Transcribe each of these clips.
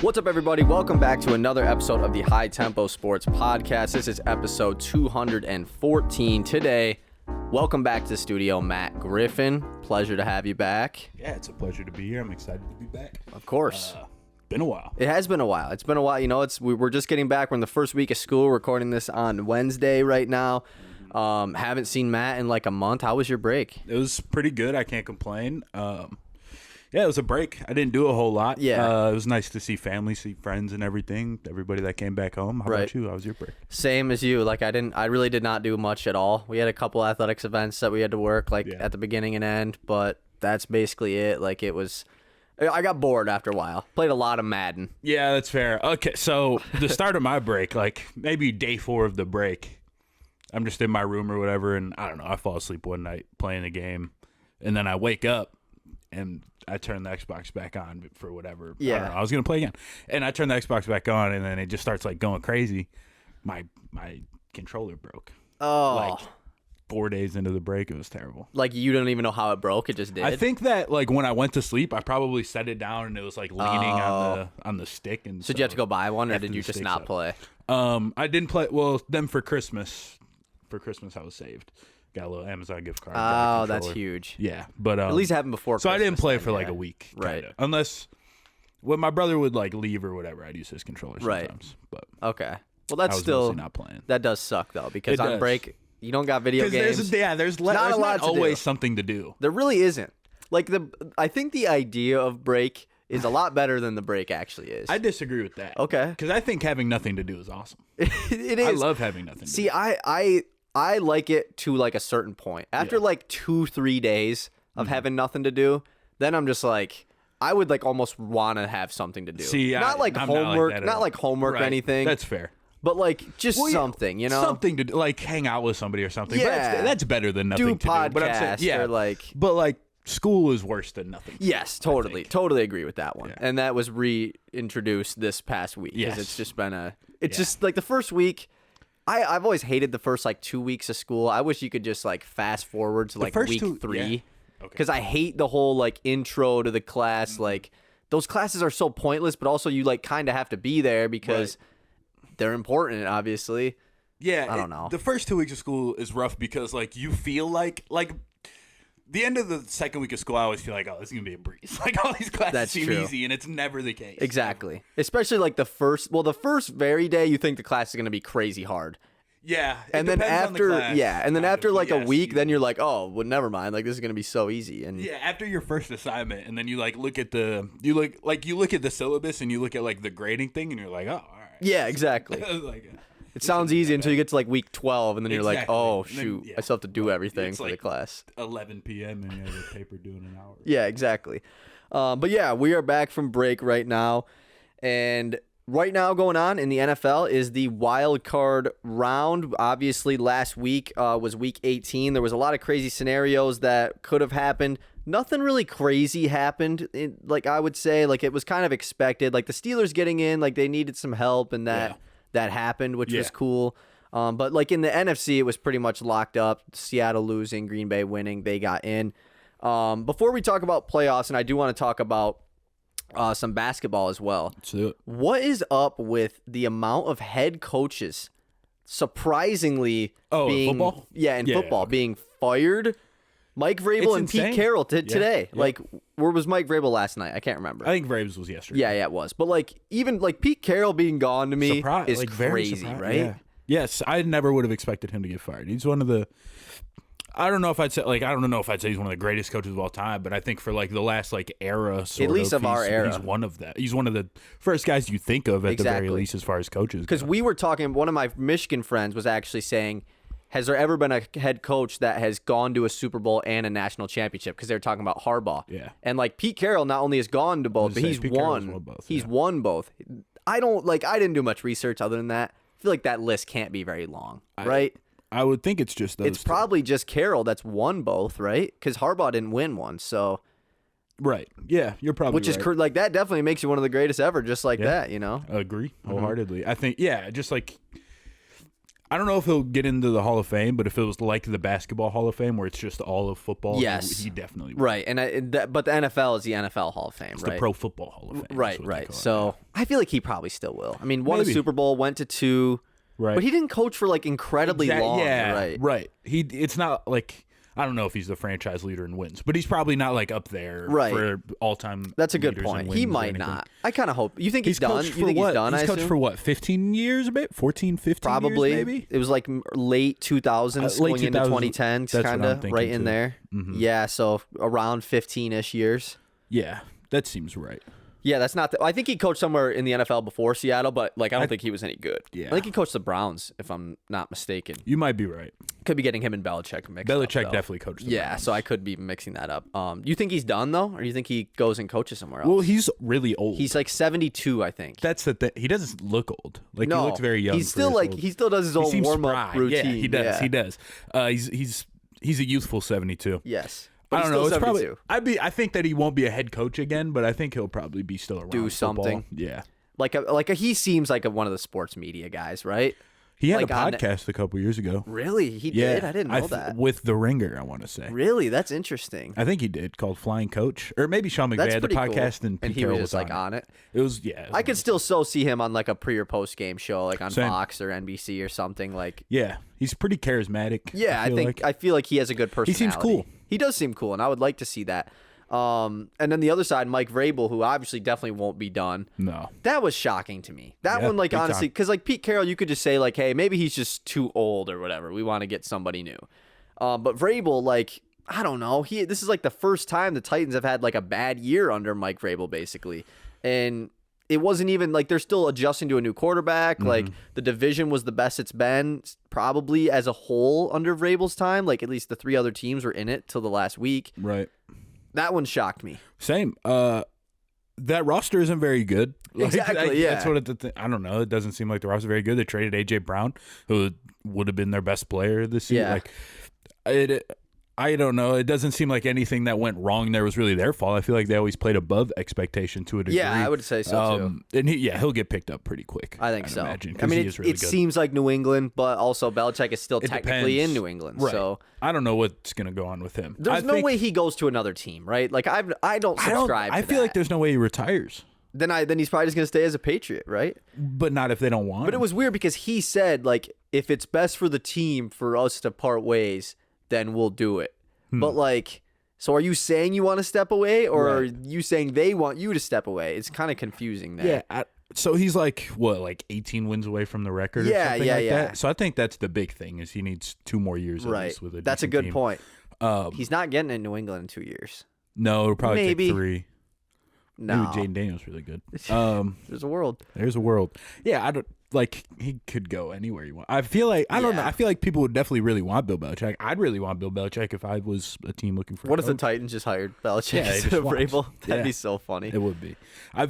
What's up, everybody? Welcome back to another episode of the High Tempo Sports Podcast. This is episode 214 today. Welcome back to the studio, Matt Griffin. Pleasure to have you back. Yeah, it's a pleasure to be here. I'm excited to be back. Of course. Been a while. It has been a while. It's been a while. You know, we're just getting back. We're in the first week of school, recording this on Wednesday right now. Haven't seen Matt in like a month. How was your break? It was pretty good. I can't complain. Yeah, it was a break. I didn't do a whole lot. Yeah. It was nice to see family, see friends and everything. Everybody that came back home. How about you? How was your break? Same as you. Like I really did not do much at all. We had a couple athletics events that we had to work at the beginning and end, but that's basically it. Like I got bored after a while. Played a lot of Madden. Yeah, that's fair. Okay, so the start of my break, like maybe day 4 of the break, I'm just in my room or whatever, and I don't know, I fall asleep one night playing the game, and then I wake up, and I turn the Xbox back on for whatever. Yeah. I don't know, I was going to play again. And I turn the Xbox back on, and then it just starts, like, going crazy. My controller broke. Oh. Like, 4 days into the break, it was terrible. Like, you don't even know how it broke? It just did? I think that, like, when I went to sleep, I probably set it down, and it was, like, leaning on the stick. And so did you have to go buy one, or did you just not play? I didn't play. Well, then for Christmas, I was saved. Got a little Amazon gift card. Oh, that's huge. Yeah, but at least happened before So Christmas, I didn't play then, for like a week. Right. Kinda. Unless when my brother would like leave or whatever, I'd use his controller sometimes. But okay. Well, that's I was still not playing. That does suck though, because It on does. break you don't got video games. There's not always something to do. There really isn't. Like I think the idea of break is a lot better than the break actually is. I disagree with that. Okay. Because I think having nothing to do is awesome. It is. I love having nothing. See, I like it to like a certain point. After like 2-3 days of having nothing to do, then I'm just like, I would like almost want to have something to do. See, not like I'm homework, not like homework or Right. anything. That's fair. But like just something, you know, something to do, like hang out with somebody or something. Yeah. But that's better than nothing do to podcast do. But I'm saying, or like. But like school is worse than nothing. Yes, totally agree with that one. Yeah. And that was reintroduced this past week because Yes. it's just been just like the first week. I've always hated the first like 2 weeks of school. I wish you could just like fast forward to like week 3 because I hate the whole like intro to the class. Like those classes are so pointless, but also you like kind of have to be there because they're important, obviously. Yeah, I don't know. The first 2 weeks of school is rough because like you feel like the end of the second week of school, I always feel like, oh, this is gonna be a breeze. Like all these classes seem easy, and it's never the case. Exactly. Especially like the first very day, you think the class is gonna be crazy hard. Yeah, And then after, after like a week, then you're like, oh, well, never mind. Like this is gonna be so easy. And yeah, after your first assignment, and then you like look at the syllabus, and you look at like the grading thing, and you're like, oh, all right. Yeah, exactly. It sounds easy until you get to like week 12, and then you're like, oh shoot, I still have to do everything for the class. 11 p.m. and you have a paper due in an hour. Yeah, exactly. But yeah, we are back from break right now, and right now going on in the NFL is the wild card round. Obviously, last week was week 18. There was a lot of crazy scenarios that could have happened. Nothing really crazy happened. Like I would say, like it was kind of expected. Like the Steelers getting in, like they needed some help, and that happened, which was cool. But like in the NFC, it was pretty much locked up. Seattle losing, Green Bay winning, they got in. Before we talk about playoffs, and I do want to talk about some basketball as well. Let's do it. What is up with the amount of head coaches surprisingly being football? Football being fired? Mike Vrabel and Pete Carroll did today. Yeah. Like, where was Mike Vrabel last night? I can't remember. I think Vrabel was yesterday. Yeah, it was. But like, even like Pete Carroll being gone to me is like, crazy, right? Yeah. Yes, I never would have expected him to get fired. He's one of the. I don't know if I'd say he's one of the greatest coaches of all time, but I think for like the last like era, at least of our era, he's one of that. He's one of the first guys you think of at the very least as far as coaches. Because we were talking, one of my Michigan friends was actually saying, has there ever been a head coach that has gone to a Super Bowl and a national championship? Because they're talking about Harbaugh. Yeah. And like Pete Carroll not only has gone to both, but he's won. He's won both. I didn't do much research other than that. I feel like that list can't be very long, right? I would think it's just those. It's probably just Carroll that's won both, right? Because Harbaugh didn't win one, so. Right. Yeah, you're probably Which is like that definitely makes you one of the greatest ever, just like that, you know? I agree wholeheartedly. I think, just like. I don't know if he'll get into the Hall of Fame, but if it was like the Basketball Hall of Fame where it's just all of football, yes, he definitely would. Right. But the NFL is the NFL Hall of Fame, It's right? the Pro Football Hall of Fame. Right. So I feel like he probably still will. I mean, won Maybe. a Super Bowl, went to 2, right. but he didn't coach for like incredibly long. Yeah, right. It's not like, I don't know if he's the franchise leader in wins, but he's probably not like up there for all-time. That's a good point. He might not. I kind of hope. You think he's done? You think he's done? He's coached for what? 15 years, a bit? 14, 15 probably. years, maybe? It was like late 2000s, going into 2010s, kind of right in too. there. Mm-hmm. Yeah, so around 15-ish years. Yeah, that seems right. Yeah, that's not. I think he coached somewhere in the NFL before Seattle, but like I don't think he was any good. Yeah, I think he coached the Browns, if I'm not mistaken. You might be right. Could be getting him and Belichick mixed up. Belichick definitely coached the Browns. So I could be mixing that up. You think he's done though, or do you think he goes and coaches somewhere else? Well, he's really old. He's like 72, I think. That's the thing. He doesn't look old. Like he looks very young. He's still like he still does his own warm up routine. Yeah, he does. Yeah. He does. He's a youthful 72. Yes. I don't know. It's 72. probably. I think that he won't be a head coach again, but I think he'll probably be still around. Do something. Football. Yeah. He seems like one of the sports media guys, right? He had a podcast a couple years ago. Really? He did? I didn't know that. With The Ringer, I want to say. Really? That's interesting. I think he did, called Flying Coach. Or maybe Sean McVay had the podcast cool. and he was just like on it. It was, I could still so see him on like a pre or post game show, like on Same. Fox or NBC or something. Like, yeah, he's pretty charismatic. Yeah, I feel like he has a good personality. He seems cool. He does seem cool, and I would like to see that. And then the other side, Mike Vrabel, who obviously definitely won't be done. No. That was shocking to me. That one, like, honestly, because, like, Pete Carroll, you could just say, like, hey, maybe he's just too old or whatever. We want to get somebody new. But Vrabel, like, I don't know. This is, like, the first time the Titans have had, like, a bad year under Mike Vrabel, basically. And it wasn't even, like, they're still adjusting to a new quarterback. Mm-hmm. Like, the division was the best it's been, probably, as a whole under Vrabel's time. Like, at least the 3 other teams were in it till the last week. Right. That one shocked me. Same. That roster isn't very good. Exactly, yeah. That's what I don't know. It doesn't seem like the roster is very good. They traded A.J. Brown, who would have been their best player this year. Yeah. I don't know. It doesn't seem like anything that went wrong there was really their fault. I feel like they always played above expectation to a degree. Yeah, I would say so too. And he'll get picked up pretty quick. I think so. Imagine, I mean, he is really it good. seems like New England, but also Belichick is still technically in New England. Right. So I don't know what's going to go on with him. There's no way he goes to another team, right? Like I don't subscribe. I feel like there's no way he retires. Then he's probably just going to stay as a Patriot, right? But not if they don't want him. But it was weird because he said, like, if it's best for the team for us to part ways, then we'll do it. But, like, so are you saying you want to step away, or are you saying they want you to step away? It's kind of confusing there. Yeah. So he's like, what, like 18 wins away from the record or something like that? So I think that's the big thing is he needs 2 more years at least with a That's a decent good team. point. He's not getting in New England in 2 years. No, it'll probably Maybe. take 3. No. Maybe Jaden Daniels really good. There's a world. There's a world. Yeah, I don't like he could go anywhere you want. I feel like I don't know. I feel like people would definitely really want Bill Belichick. I'd really want Bill Belichick if I was a team looking for. What if the Titans just hired Belichick instead of Vrabel? That'd be so funny. It would be. I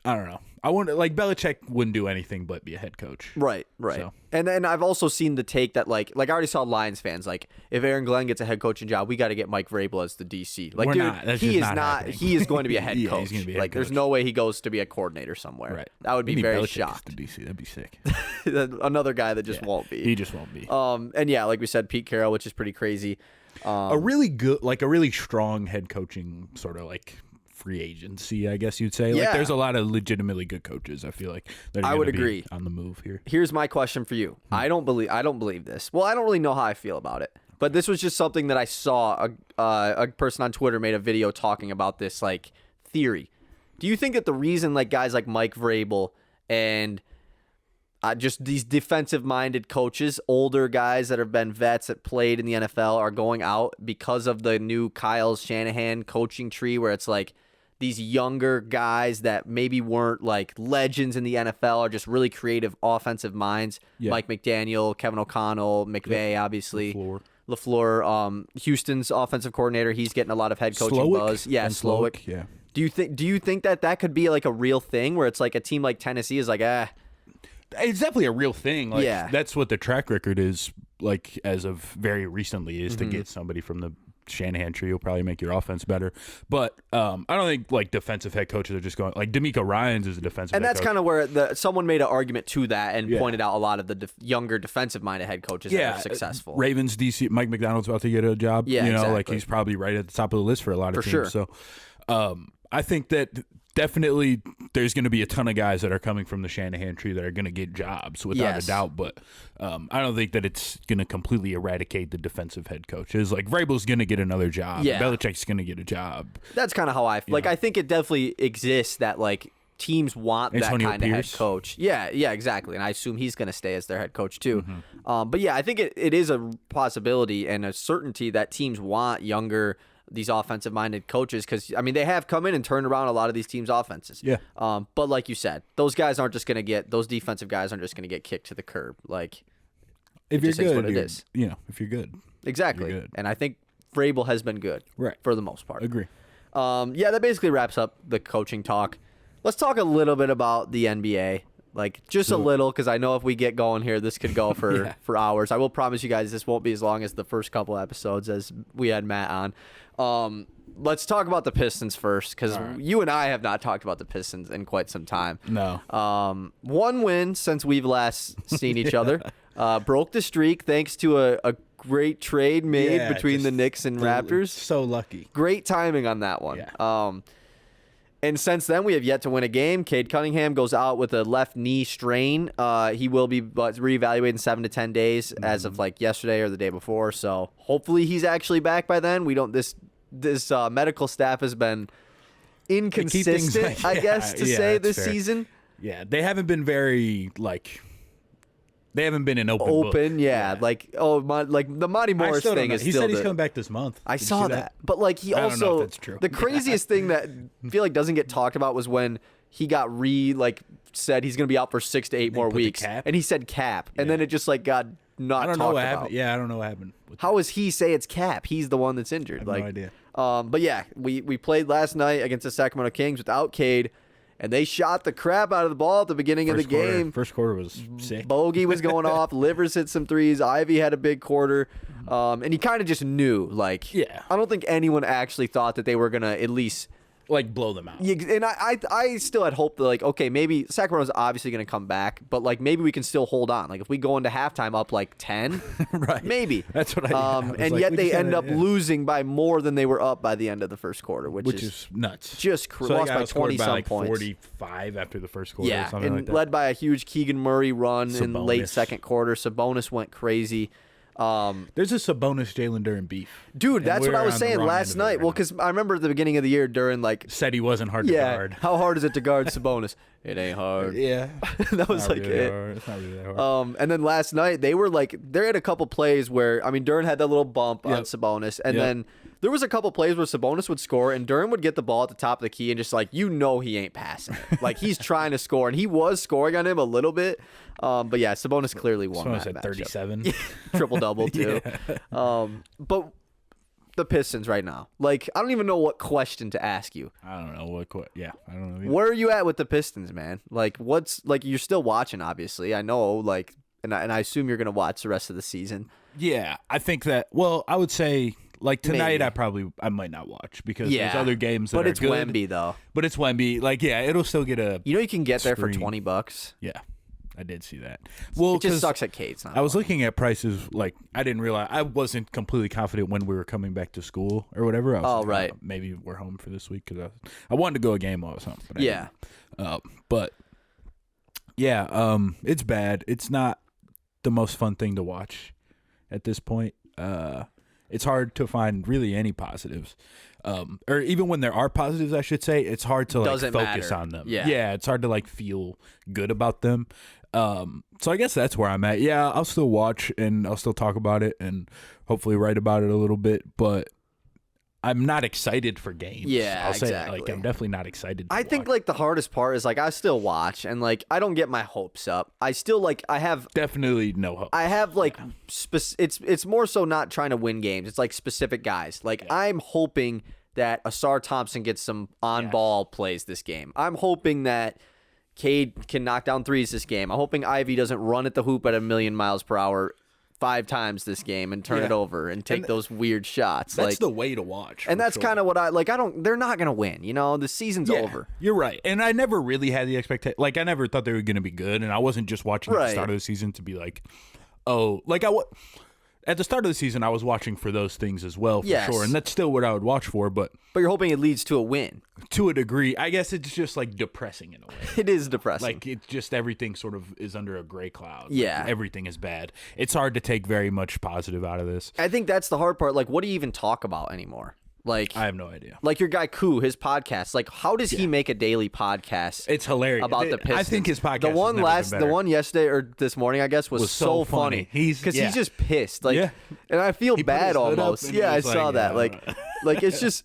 don't know. I wouldn't like Belichick wouldn't do anything but be a head coach. Right. So. And then I've also seen the take that like I already saw Lions fans like if Aaron Glenn gets a head coaching job, we got to get Mike Vrabel as the DC. Like, he is not. He is going to be a head coach. He's gonna be a head coach. There's no way he goes to be a coordinator somewhere. Right. That would be very shocked. The DC. That'd be sick. Another guy that just won't be. He just won't be. And yeah, like we said, Pete Carroll, which is pretty crazy. A really good, like a really strong head coaching sort of like free agency, I guess you'd say. Like there's a lot of legitimately good coaches. I feel like I would agree on the move here. Here's my question for you. I don't believe this. Well, I don't really know how I feel about it, but this was just something that I saw. A person on Twitter made a video talking about this like theory. Do you think that the reason like guys like Mike Vrabel and just these defensive-minded coaches, older guys that have been vets that played in the NFL, are going out because of the new Kyle Shanahan coaching tree, where it's like these younger guys that maybe weren't like legends in the NFL are just really creative offensive minds. Yeah. Mike McDaniel, Kevin O'Connell, McVay, obviously. LaFleur, Houston's offensive coordinator, he's getting a lot of head coaching buzz. Yeah, Slowick. Yeah. Do you think that could be like a real thing where it's like a team like Tennessee is like, It's definitely a real thing. Like, that's what the track record is like as of very recently is to get somebody from the Shanahan tree will probably make your offense better. But I don't think like defensive head coaches are just going like D'Amico Ryans is a defensive and head that's coach. kind of where someone made an argument to that and pointed out a lot of the younger defensive-minded head coaches that are successful. Ravens DC Mike McDonald's about to get a job. Yeah, exactly. Like he's probably right at the top of the list for a lot of teams. Sure. So I think that definitely there's going to be a ton of guys that are coming from the Shanahan tree that are going to get jobs without a doubt. But I don't think that it's going to completely eradicate the defensive head coaches. Like Vrabel's going to get another job. Yeah. Belichick's going to get a job. That's kind of how I like. I think it definitely exists that like teams want Antonio that kind of head Pierce. coach. Yeah, exactly. And I assume he's going to stay as their head coach too. But yeah, I think it is a possibility and a certainty that teams want younger. These offensive-minded coaches, because I mean they have come in and turned around a lot of these teams' offenses. Yeah. But like you said, those guys aren't just going to get those defensive guys aren't just going to get kicked to the curb. Like If you're good, what it is. If you're good, Exactly. You're good. And I think Vrabel has been good, right, for the most part. Agree. Yeah, that basically wraps up the coaching talk. Let's talk a little bit about the NBA. Like just a little, because I know if we get going here, this could go for hours. I will promise you guys this won't be as long as the first couple episodes as we had Matt on. Let's talk about the Pistons first, because you and I have not talked about the Pistons in quite some time. No. One win since we've last seen each other. Broke the streak thanks to a great trade made between the Knicks and Raptors. So lucky. Great timing on that one. Yeah. And since then, we have yet to win a game. Cade Cunningham goes out with a left knee strain. He will be reevaluated in 7 to 10 days as of like yesterday or the day before. So hopefully he's actually back by then. We don't. This medical staff has been inconsistent, I guess, to say this season. Yeah, they haven't been very They haven't been an open book. Like the Monty Morris thing is he still. He said he's coming back this month. I saw that, but like he also. I don't know if that's true. The craziest thing that I feel like doesn't get talked about was when he got said he's going to be out for 6 to 8 more weeks, and he said cap, and then it just got not. I don't know what happened. Yeah, I don't know what happened. How does he say it's cap? He's the one that's injured. I have no idea. But yeah, we played last night against the Sacramento Kings without Cade. And they shot the crap out of the ball at the beginning of the game. First quarter was sick. Bogey was going off. Livers hit some threes. Ivy had a big quarter. And he kind of just knew. I don't think anyone actually thought that they were going to at least blow them out. Yeah, and I still had hope that okay, maybe Sacramento's obviously going to come back, but maybe we can still hold on. If we go into halftime up 10, right? Maybe that's what I and yet they end up losing by more than they were up by the end of the first quarter, which is nuts. Just lost by 20-some points. 45 after the first quarter. Yeah, or something and led by a huge Keegan Murray run in the late second quarter. Sabonis went crazy. There's a Sabonis Jalen Duren beef, dude. That's what I was saying last night. Well, because I remember at the beginning of the year, Duren said he wasn't hard to guard. How hard is it to guard Sabonis? It ain't hard. Yeah, that was it. It's not really that hard. And then last night they were they had a couple plays where Duren had that little bump on Sabonis, and then there was a couple plays where Sabonis would score and Duren would get the ball at the top of the key and just he ain't passing it. He's trying to score, and he was scoring on him a little bit. But yeah, Sabonis clearly won Sabonis that had 37. Triple double too. But the Pistons right now, I don't even know what question to ask you. I don't know what. I don't know. Either. Where are you at with the Pistons, man? What's you're still watching, obviously. I know, and I assume you're gonna watch the rest of the season. Yeah, I think that. Well, I would say. Tonight, Maybe. I might not watch because there's other games that but are it's good. Wemby though. But it's Wemby. It'll still get a. You can get there for screen. $20. Yeah, I did see that. Well, it just sucks at Cade's. I was looking at prices. I didn't realize I wasn't completely confident when we were coming back to school or whatever. I was right. Maybe we're home for this week because I wanted to go a game or something. But it's bad. It's not the most fun thing to watch at this point. It's hard to find really any positives. Or even when there are positives, I should say, it's hard to focus on them. Yeah, it's hard to feel good about them. So I guess that's where I'm at. Yeah, I'll still watch and I'll still talk about it and hopefully write about it a little bit, but I'm not excited for games. Yeah, I'll say exactly. I'm definitely not excited. I think the hardest part is I still watch and I don't get my hopes up. I still I have definitely no hope. I have it's more so not trying to win games. It's specific guys. I'm hoping that Asar Thompson gets some on-ball plays this game. I'm hoping that Cade can knock down threes this game. I'm hoping Ivy doesn't run at the hoop at 1,000,000 miles per hour 5 times this game and turn it over and take those weird shots. That's the way to watch. And that's kind of what they're not going to win. The season's over. You're right. And I never really had the expectation. Like, I never thought they were going to be good. And I wasn't just watching at the start of the season to be like, at the start of the season, I was watching for those things as well, for sure. And that's still what I would watch for. But you're hoping it leads to a win. To a degree. I guess it's just like depressing in a way. It is depressing. Like, it's just everything sort of is under a gray cloud. Yeah. Like, everything is bad. It's hard to take very much positive out of this. I think that's the hard part. Like, what do you even talk about anymore? Like, I have no idea. Like your guy Koo, his podcast. Like, how does he make a daily podcast? It's hilarious about the Pistons. I think his podcast. The one yesterday or this morning, I guess, was so funny. He's just pissed. Like, and I feel bad almost. Yeah, I saw that. Like, it's just.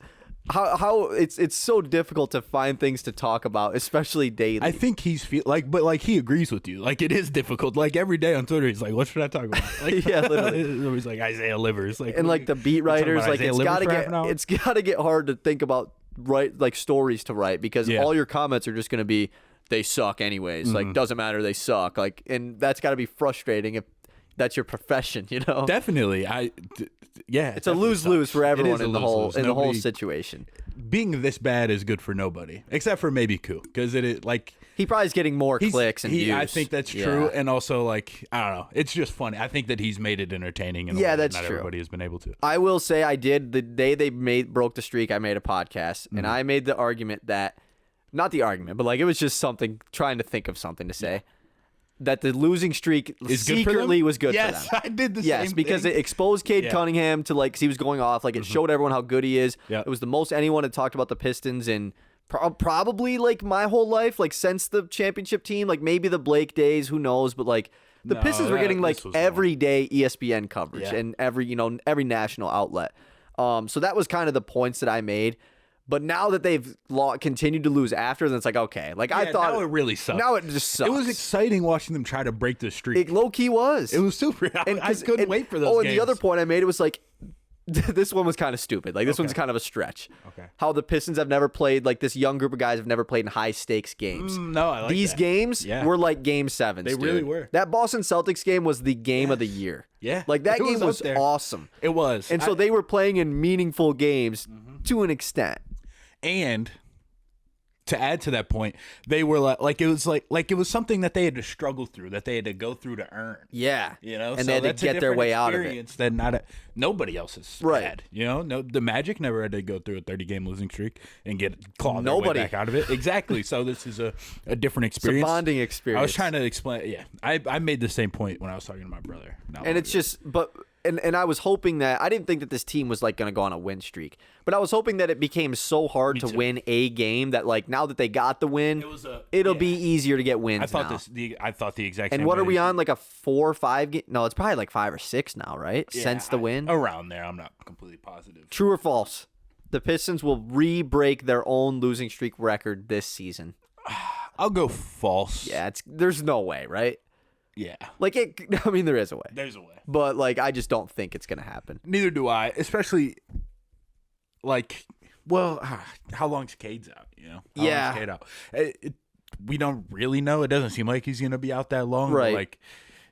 How it's so difficult to find things to talk about, especially daily. I think he's but he agrees with you. Like, it is difficult. Like, every day on Twitter, he's like, "What should I talk about?" Like, yeah, literally. He's like Isaiah Livers, like, and like the beat writers, like it's gotta get hard to think about stories to write because all your comments are just gonna be they suck anyways. Like, doesn't matter, they suck. Like, and that's gotta be frustrating if that's your profession, Definitely. It's a lose-lose for everyone in the whole situation. Being this bad is good for nobody, except for maybe Koo, because he probably is getting more clicks and views. I think that's true, and also I don't know, it's just funny. I think that he's made it entertaining, and that's not true. Everybody has been able to. I will say I did the day they broke the streak. I made a podcast, and I made the argument that, not the argument, but it was just something trying to think of something to say. Yeah. That the losing streak secretly was good for them. Yes, I did the same thing. Yes, because it exposed Cade Cunningham to, because he was going off. Like, it showed everyone how good he is. Yeah. It was the most anyone had talked about the Pistons in probably, my whole life, since the championship team. Like, maybe the Blake days, who knows? But, the Pistons were getting, everyday ESPN coverage and every national outlet. So that was kind of the points that I made. But now that they've continued to lose after, then it's okay. I thought now it really sucks. Now it just sucks. It was exciting watching them try to break the streak. It low key was. It was super. I couldn't wait for those. Oh, and the other point I made, it was this one was kind of stupid. This one's kind of a stretch. Okay. How the Pistons have never played, this young group of guys have never played in high stakes games. No, I like these that. games were like game 7s. They really were. That Boston Celtics game was the game of the year. Yeah. That game was awesome. It was. And so they were playing in meaningful games to an extent. And to add to that point, they were it was something that they had to struggle through, that they had to go through to earn. Yeah, and so they had to get their way out of it. That nobody else has had. No, the Magic never had to go through a 30-game losing streak and claw their way back out of it. Exactly. So this is a different experience. It's a bonding experience. I was trying to explain. Yeah, I made the same point when I was talking to my brother. And it's just, but. And I was hoping that, I didn't think that this team was going to go on a win streak, but I was hoping that it became so hard to win a game that now that they got the win, it'll be easier to get wins. I thought the exact same. And what are we on, a 4 or 5 game? No, it's probably 5 or 6 now, right? Yeah, since the win, around there. I'm not completely positive. True or false? The Pistons will re-break their own losing streak record this season. I'll go false. Yeah, there's no way, right? Yeah. There is a way. There's a way. But, I just don't think it's going to happen. Neither do I, especially, how long's Cade's out, How long's Cade out? We don't really know. It doesn't seem like he's going to be out that long. Right. But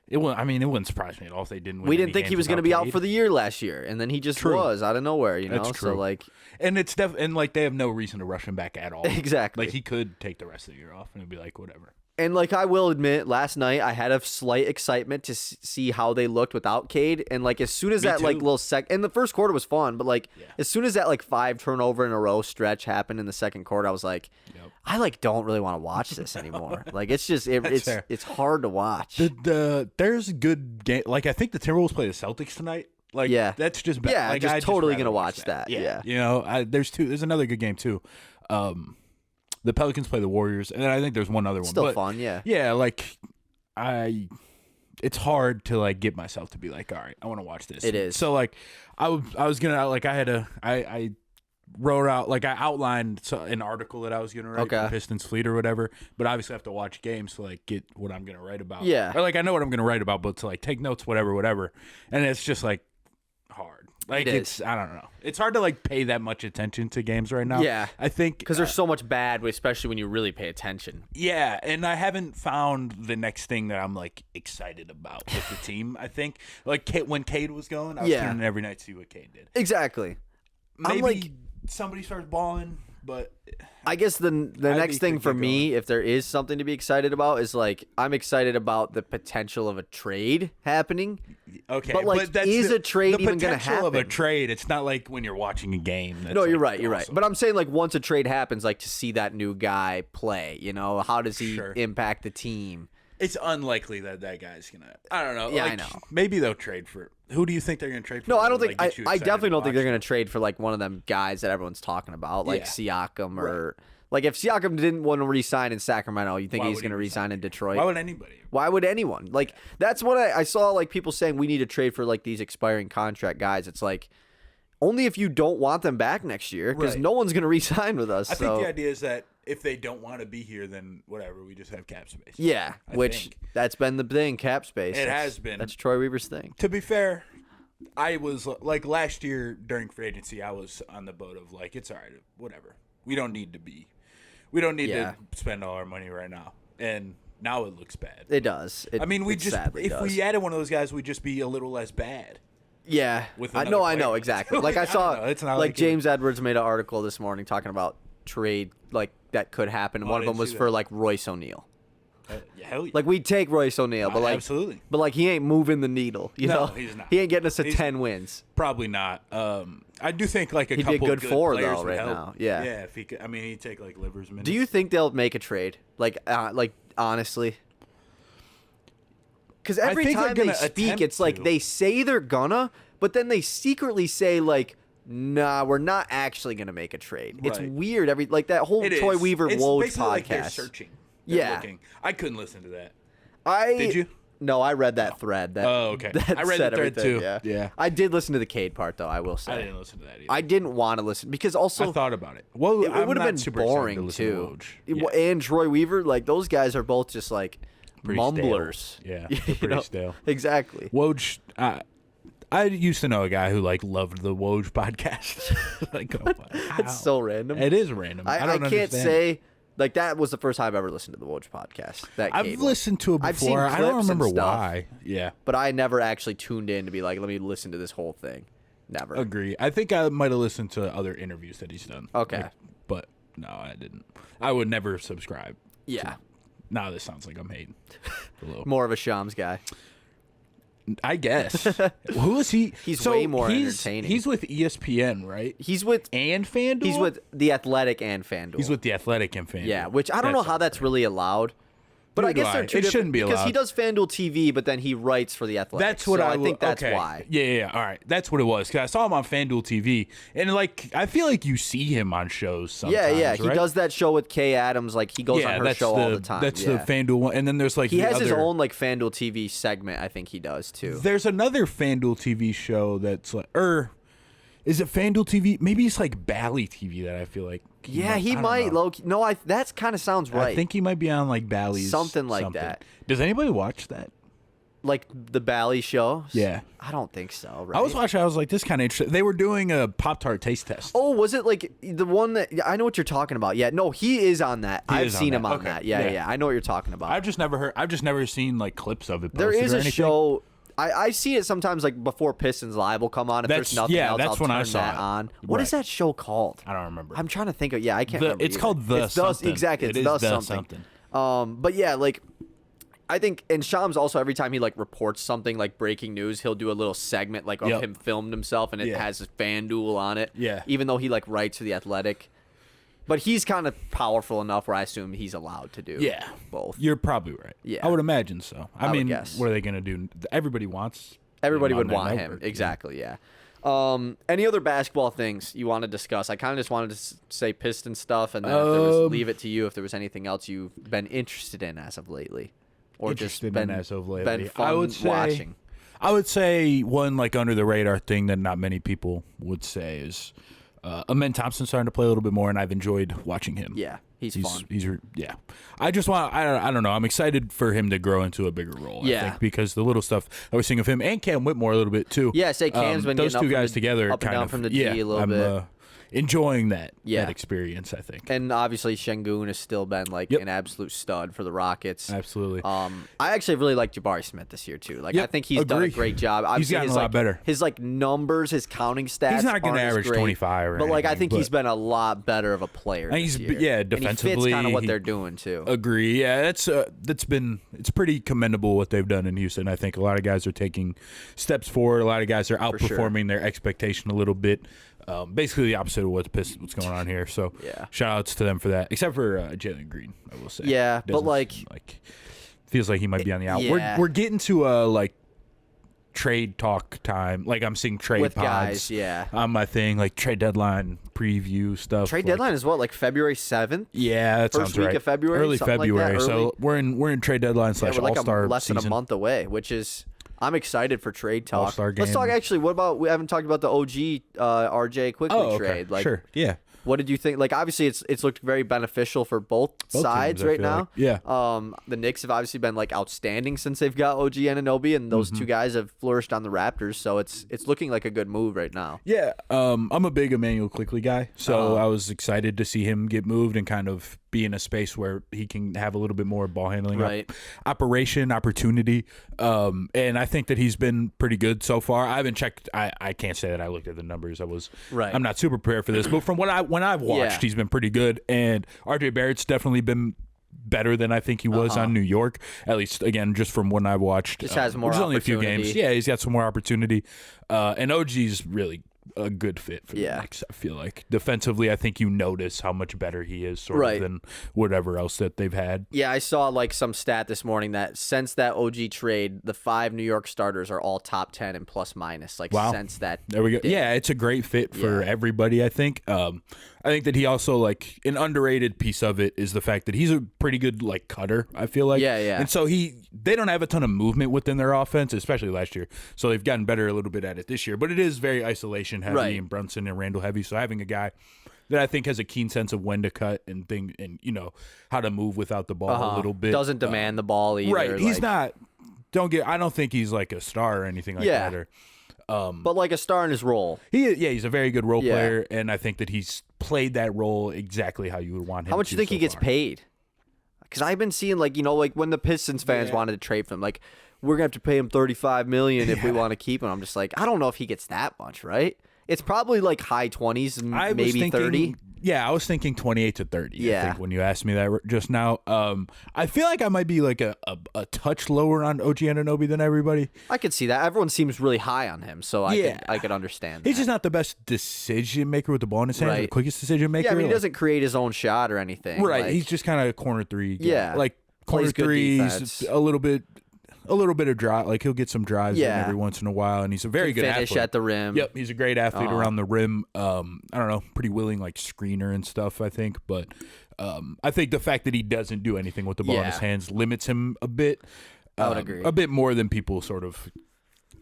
it wouldn't surprise me at all if they didn't win. We didn't think he was going to be out for the year last year, and then he just was out of nowhere, That's true. So, and it's they have no reason to rush him back at all. Exactly. He could take the rest of the year off, and it'd be whatever. And I will admit, last night I had a slight excitement to see how they looked without Cade. And as soon as that little and the first quarter was fun, but as soon as that 5 turnover in a row stretch happened in the second quarter, I was I don't really want to watch this anymore. It's just it's hard to watch. There's a good game. I think the Timberwolves play the Celtics tonight. That's just bad. Yeah, just totally gonna watch that. Yeah. There's another good game too. The Pelicans play the Warriors, and then I think there's one other one. Still fun, yeah. Yeah, it's hard to get myself to be all right, I want to watch this. It is. So I was gonna I wrote out I outlined an article that I was gonna write for Pistons Fleet or whatever, but obviously I have to watch games to get what I'm gonna write about. Yeah. Or I know what I'm gonna write about, but to take notes, whatever, and it's just hard. Like it's I don't know. It's hard to like pay that much attention to games right now. Yeah. I think because there's so much bad, especially when you really pay attention. Yeah, and I haven't found the next thing that I'm like excited about with the team. I think like when Cade was going, I was tuning in every night to see what Cade did. Exactly. Maybe somebody starts balling, but I guess the next thing for me, if there is something to be excited about, is like I'm excited about the potential of a trade happening. Okay, but like, that's is a trade even going to happen? The potential of a trade, it's not like when you're watching a game. That's no, you're like right. You're right. But I'm saying like once a trade happens, like to see that new guy play, how does he impact the team? It's unlikely that guy's gonna. I don't know. Yeah, like, I know. Maybe they'll trade for. Who do you think they're gonna trade for? No, I don't think. Like, I definitely don't think they're gonna trade for like one of them guys that everyone's talking about, like Siakam or like if Siakam didn't want to re-sign in Sacramento, you think he's gonna re-sign in Detroit? Why would anybody? Why would anyone? Like that's what I saw. Like people saying we need to trade for like these expiring contract guys. It's like only if you don't want them back next year, because no one's gonna re-sign with us. I think the idea is that if they don't want to be here, then whatever, we just have cap space. Yeah, that's been the thing, cap space. It has been. That's Troy Weaver's thing. To be fair, I was like last year during free agency, I was on the boat of like it's all right, whatever. We don't need to spend all our money right now, and now it looks bad. It does. I mean, if we added one of those guys, we'd just be a little less bad. Yeah, I know exactly. Like I saw, it's not like James Edwards made an article this morning talking about trade like that could happen. And one of them was for like Royce O'Neal. Hell yeah. Like we'd take Royce O'Neal, but like absolutely. But like he ain't moving the needle. You know, he's not. He ain't getting us to 10 wins. Probably not. I do think like he'd couple be a good 4 though right now. Yeah. Yeah. If he could, I mean, he'd take like Livers minutes. Do you think they'll make a trade? Like honestly. Because every time they speak, it's like they say they're gonna, but then they secretly say like, "Nah, we're not actually gonna make a trade." Right. It's weird. Like that whole Troy Weaver Woj podcast. Like they're searching. They're looking. I couldn't listen to that. Did you? No, I read that thread. Okay. I read the thread too. Yeah. I did listen to the Cade part though. I will say. I didn't listen to that either. I didn't want to listen because also I thought about it. Well, it would have been boring too. And Troy Weaver, like those guys are both just like pretty mumblers. Stale. Yeah, they're pretty stale. Exactly. Woj. I used to know a guy who like loved the Woj podcast. Like, it's so random. It is random. I can't say. Like, that was the first time I ever listened to the Woj podcast. I've listened to it before. I've seen clips, I don't remember why. Yeah. But I never actually tuned in to be like, let me listen to this whole thing. Never. Agree. I think I might have listened to other interviews that he's done. Okay. But no, I didn't. I would never subscribe. Yeah. Now this sounds like I'm hating. More of a Shams guy. I guess. Who is he? He's way more entertaining. He's with ESPN, right? He's with FanDuel. He's with The Athletic and FanDuel. He's with The Athletic and FanDuel. Yeah, which I don't know how that's really allowed. But I guess they're two different. It shouldn't be allowed. Because he does FanDuel TV, but then he writes for The Athletic. That's what I think that's why. Yeah. All right. That's what it was. Because I saw him on FanDuel TV. And, like, I feel like you see him on shows sometimes. Yeah. He does that show with Kay Adams. Like, he goes on her show all the time. That's the FanDuel one. And then there's, like, he has his own, like, FanDuel TV segment, I think he does, too. There's another FanDuel TV show that's, like, is it FanDuel TV? Maybe it's, like, Bally TV that I feel like. Yeah, he might. No, that kind of sounds right. I think he might be on like Bally's. Something like that. Does anybody watch that? Like the Bally show? Yeah. I don't think so, right? I was watching. I was like, this kind of interesting. They were doing a Pop-Tart taste test. Oh, was it like the one that... I know what you're talking about. Yeah, no, he is on that. I've seen him on that. Yeah. I know what you're talking about. I've just never seen like clips of it. There is a show... I see it sometimes like before Pistons Live will come on. If there's nothing else, I'll turn that on. What is that show called? I don't remember. I'm trying to think of. Yeah, I can't remember. It's called The Something. Exactly, it's The Something. But yeah, like I think, and Shams also every time he like reports something like breaking news, he'll do a little segment like of him filmed himself, and it has his FanDuel on it. Yeah. Even though he like writes for The Athletic. But he's kind of powerful enough where I assume he's allowed to do both. You're probably right. Yeah. I would imagine so. I mean, guess. What are they going to do? Everybody wants. Everybody would want him. Exactly, yeah. Any other basketball things you want to discuss? I kind of just wanted to say Piston stuff, and then leave it to you if there was anything else you've been interested in as of lately. Or just been fun watching. I would say one like under the radar thing that not many people would say is Amen Thompson starting to play a little bit more, and I've enjoyed watching him. Yeah. He's fun. Yeah. I just want. I don't know. I'm excited for him to grow into a bigger role. I think because the little stuff I was seeing of him and Cam Whitmore a little bit too. Yeah, say Cam's been those getting two guys together, up and kind down of from the D a little bit. Enjoying that experience, I think. And obviously Şengün has still been like an absolute stud for the Rockets. Absolutely. I actually really like Jabari Smith this year too. Like I think he's done a great job. Obviously, he's gotten a lot better. His like numbers, his counting stats. He's not going to average 25 or but like I think but he's been a lot better of a player. And this year. Defensively, and he fits kind of what they're doing too. Agree. Yeah, it's pretty commendable what they've done in Houston. I think a lot of guys are taking steps forward. A lot of guys are outperforming their expectation a little bit. Basically the opposite of what's going on here. So shout outs to them for that. Except for Jalen Green, I will say. Yeah, but like feels like he might be on the out. Yeah. We're getting to like trade talk time. Like I'm seeing trade with pods guys, on my thing, like trade deadline preview stuff. Trade deadline is what, like February 7th? Yeah, that First sounds right. Week of February, early February. Like so we're in trade deadline / we're like All-Star less season. than a month away, which is. I'm excited for trade talk. All-Star game. Let's talk actually. What about we haven't talked about the OG RJ Quickly trade? Like, sure, yeah. What did you think? Like, obviously, it's looked very beneficial for both sides teams, right now. like. Yeah. The Knicks have obviously been like outstanding since they've got OG Anunoby, and those two guys have flourished on the Raptors. So it's looking like a good move right now. Yeah. I'm a big Emmanuel Quickly guy, so I was excited to see him get moved and kind of be in a space where he can have a little bit more ball handling, opportunity. And I think that he's been pretty good so far. I haven't checked. I can't say that I looked at the numbers. I'm not super prepared for this, but from when I've watched, he's been pretty good. And RJ Barrett's definitely been better than I think he was on New York. At least again, just from when I've watched. Just has more. There's only a few opportunity. games. Yeah, he's got some more opportunity. And OG's really a good fit for the Knicks, I feel like. Defensively, I think you notice how much better he is sort of than whatever else that they've had. Yeah, I saw like some stat this morning that since that OG trade, the 5 New York starters are all top 10 and plus minus. Like since that. There we go. Day. Yeah, it's a great fit for everybody, I think. I think that he also, like, an underrated piece of it is the fact that he's a pretty good, like, cutter, I feel like. Yeah. And so they don't have a ton of movement within their offense, especially last year. So they've gotten better a little bit at it this year. But it is very isolation heavy and Brunson and Randall heavy. So having a guy that I think has a keen sense of when to cut and you know, how to move without the ball a little bit. Doesn't demand the ball either. Right. He's not. I don't think he's like a star or anything like that. Or, but like a star in his role. He's a very good role player, and I think that he's played that role exactly how you would want him to. How much do you think he gets paid? Because I've been seeing, like, you know, like when the Pistons fans wanted to trade for him, like, we're gonna have to pay him $35 million if we want to keep him. I'm just like, I don't know if he gets that much, right? It's probably like high 20s, maybe 30. Yeah, I was thinking 28 to 30. Yeah. I think when you asked me that just now, I feel like I might be like a touch lower on OG Anunoby than everybody. I could see that. Everyone seems really high on him, so I could understand that. He's just not the best decision maker with the ball in his hands, the quickest decision maker. Yeah, I mean, he doesn't create his own shot or anything. Right, like, he's just kind of a corner three. Yeah. Like corner threes, a little bit of drive. Like he'll get some drives in every once in a while, and he's a very good finish athlete. At the rim. Yep, he's a great athlete around the rim. I don't know, pretty willing like screener and stuff, I think. But I think the fact that he doesn't do anything with the ball in his hands limits him a bit. I would agree. A bit more than people sort of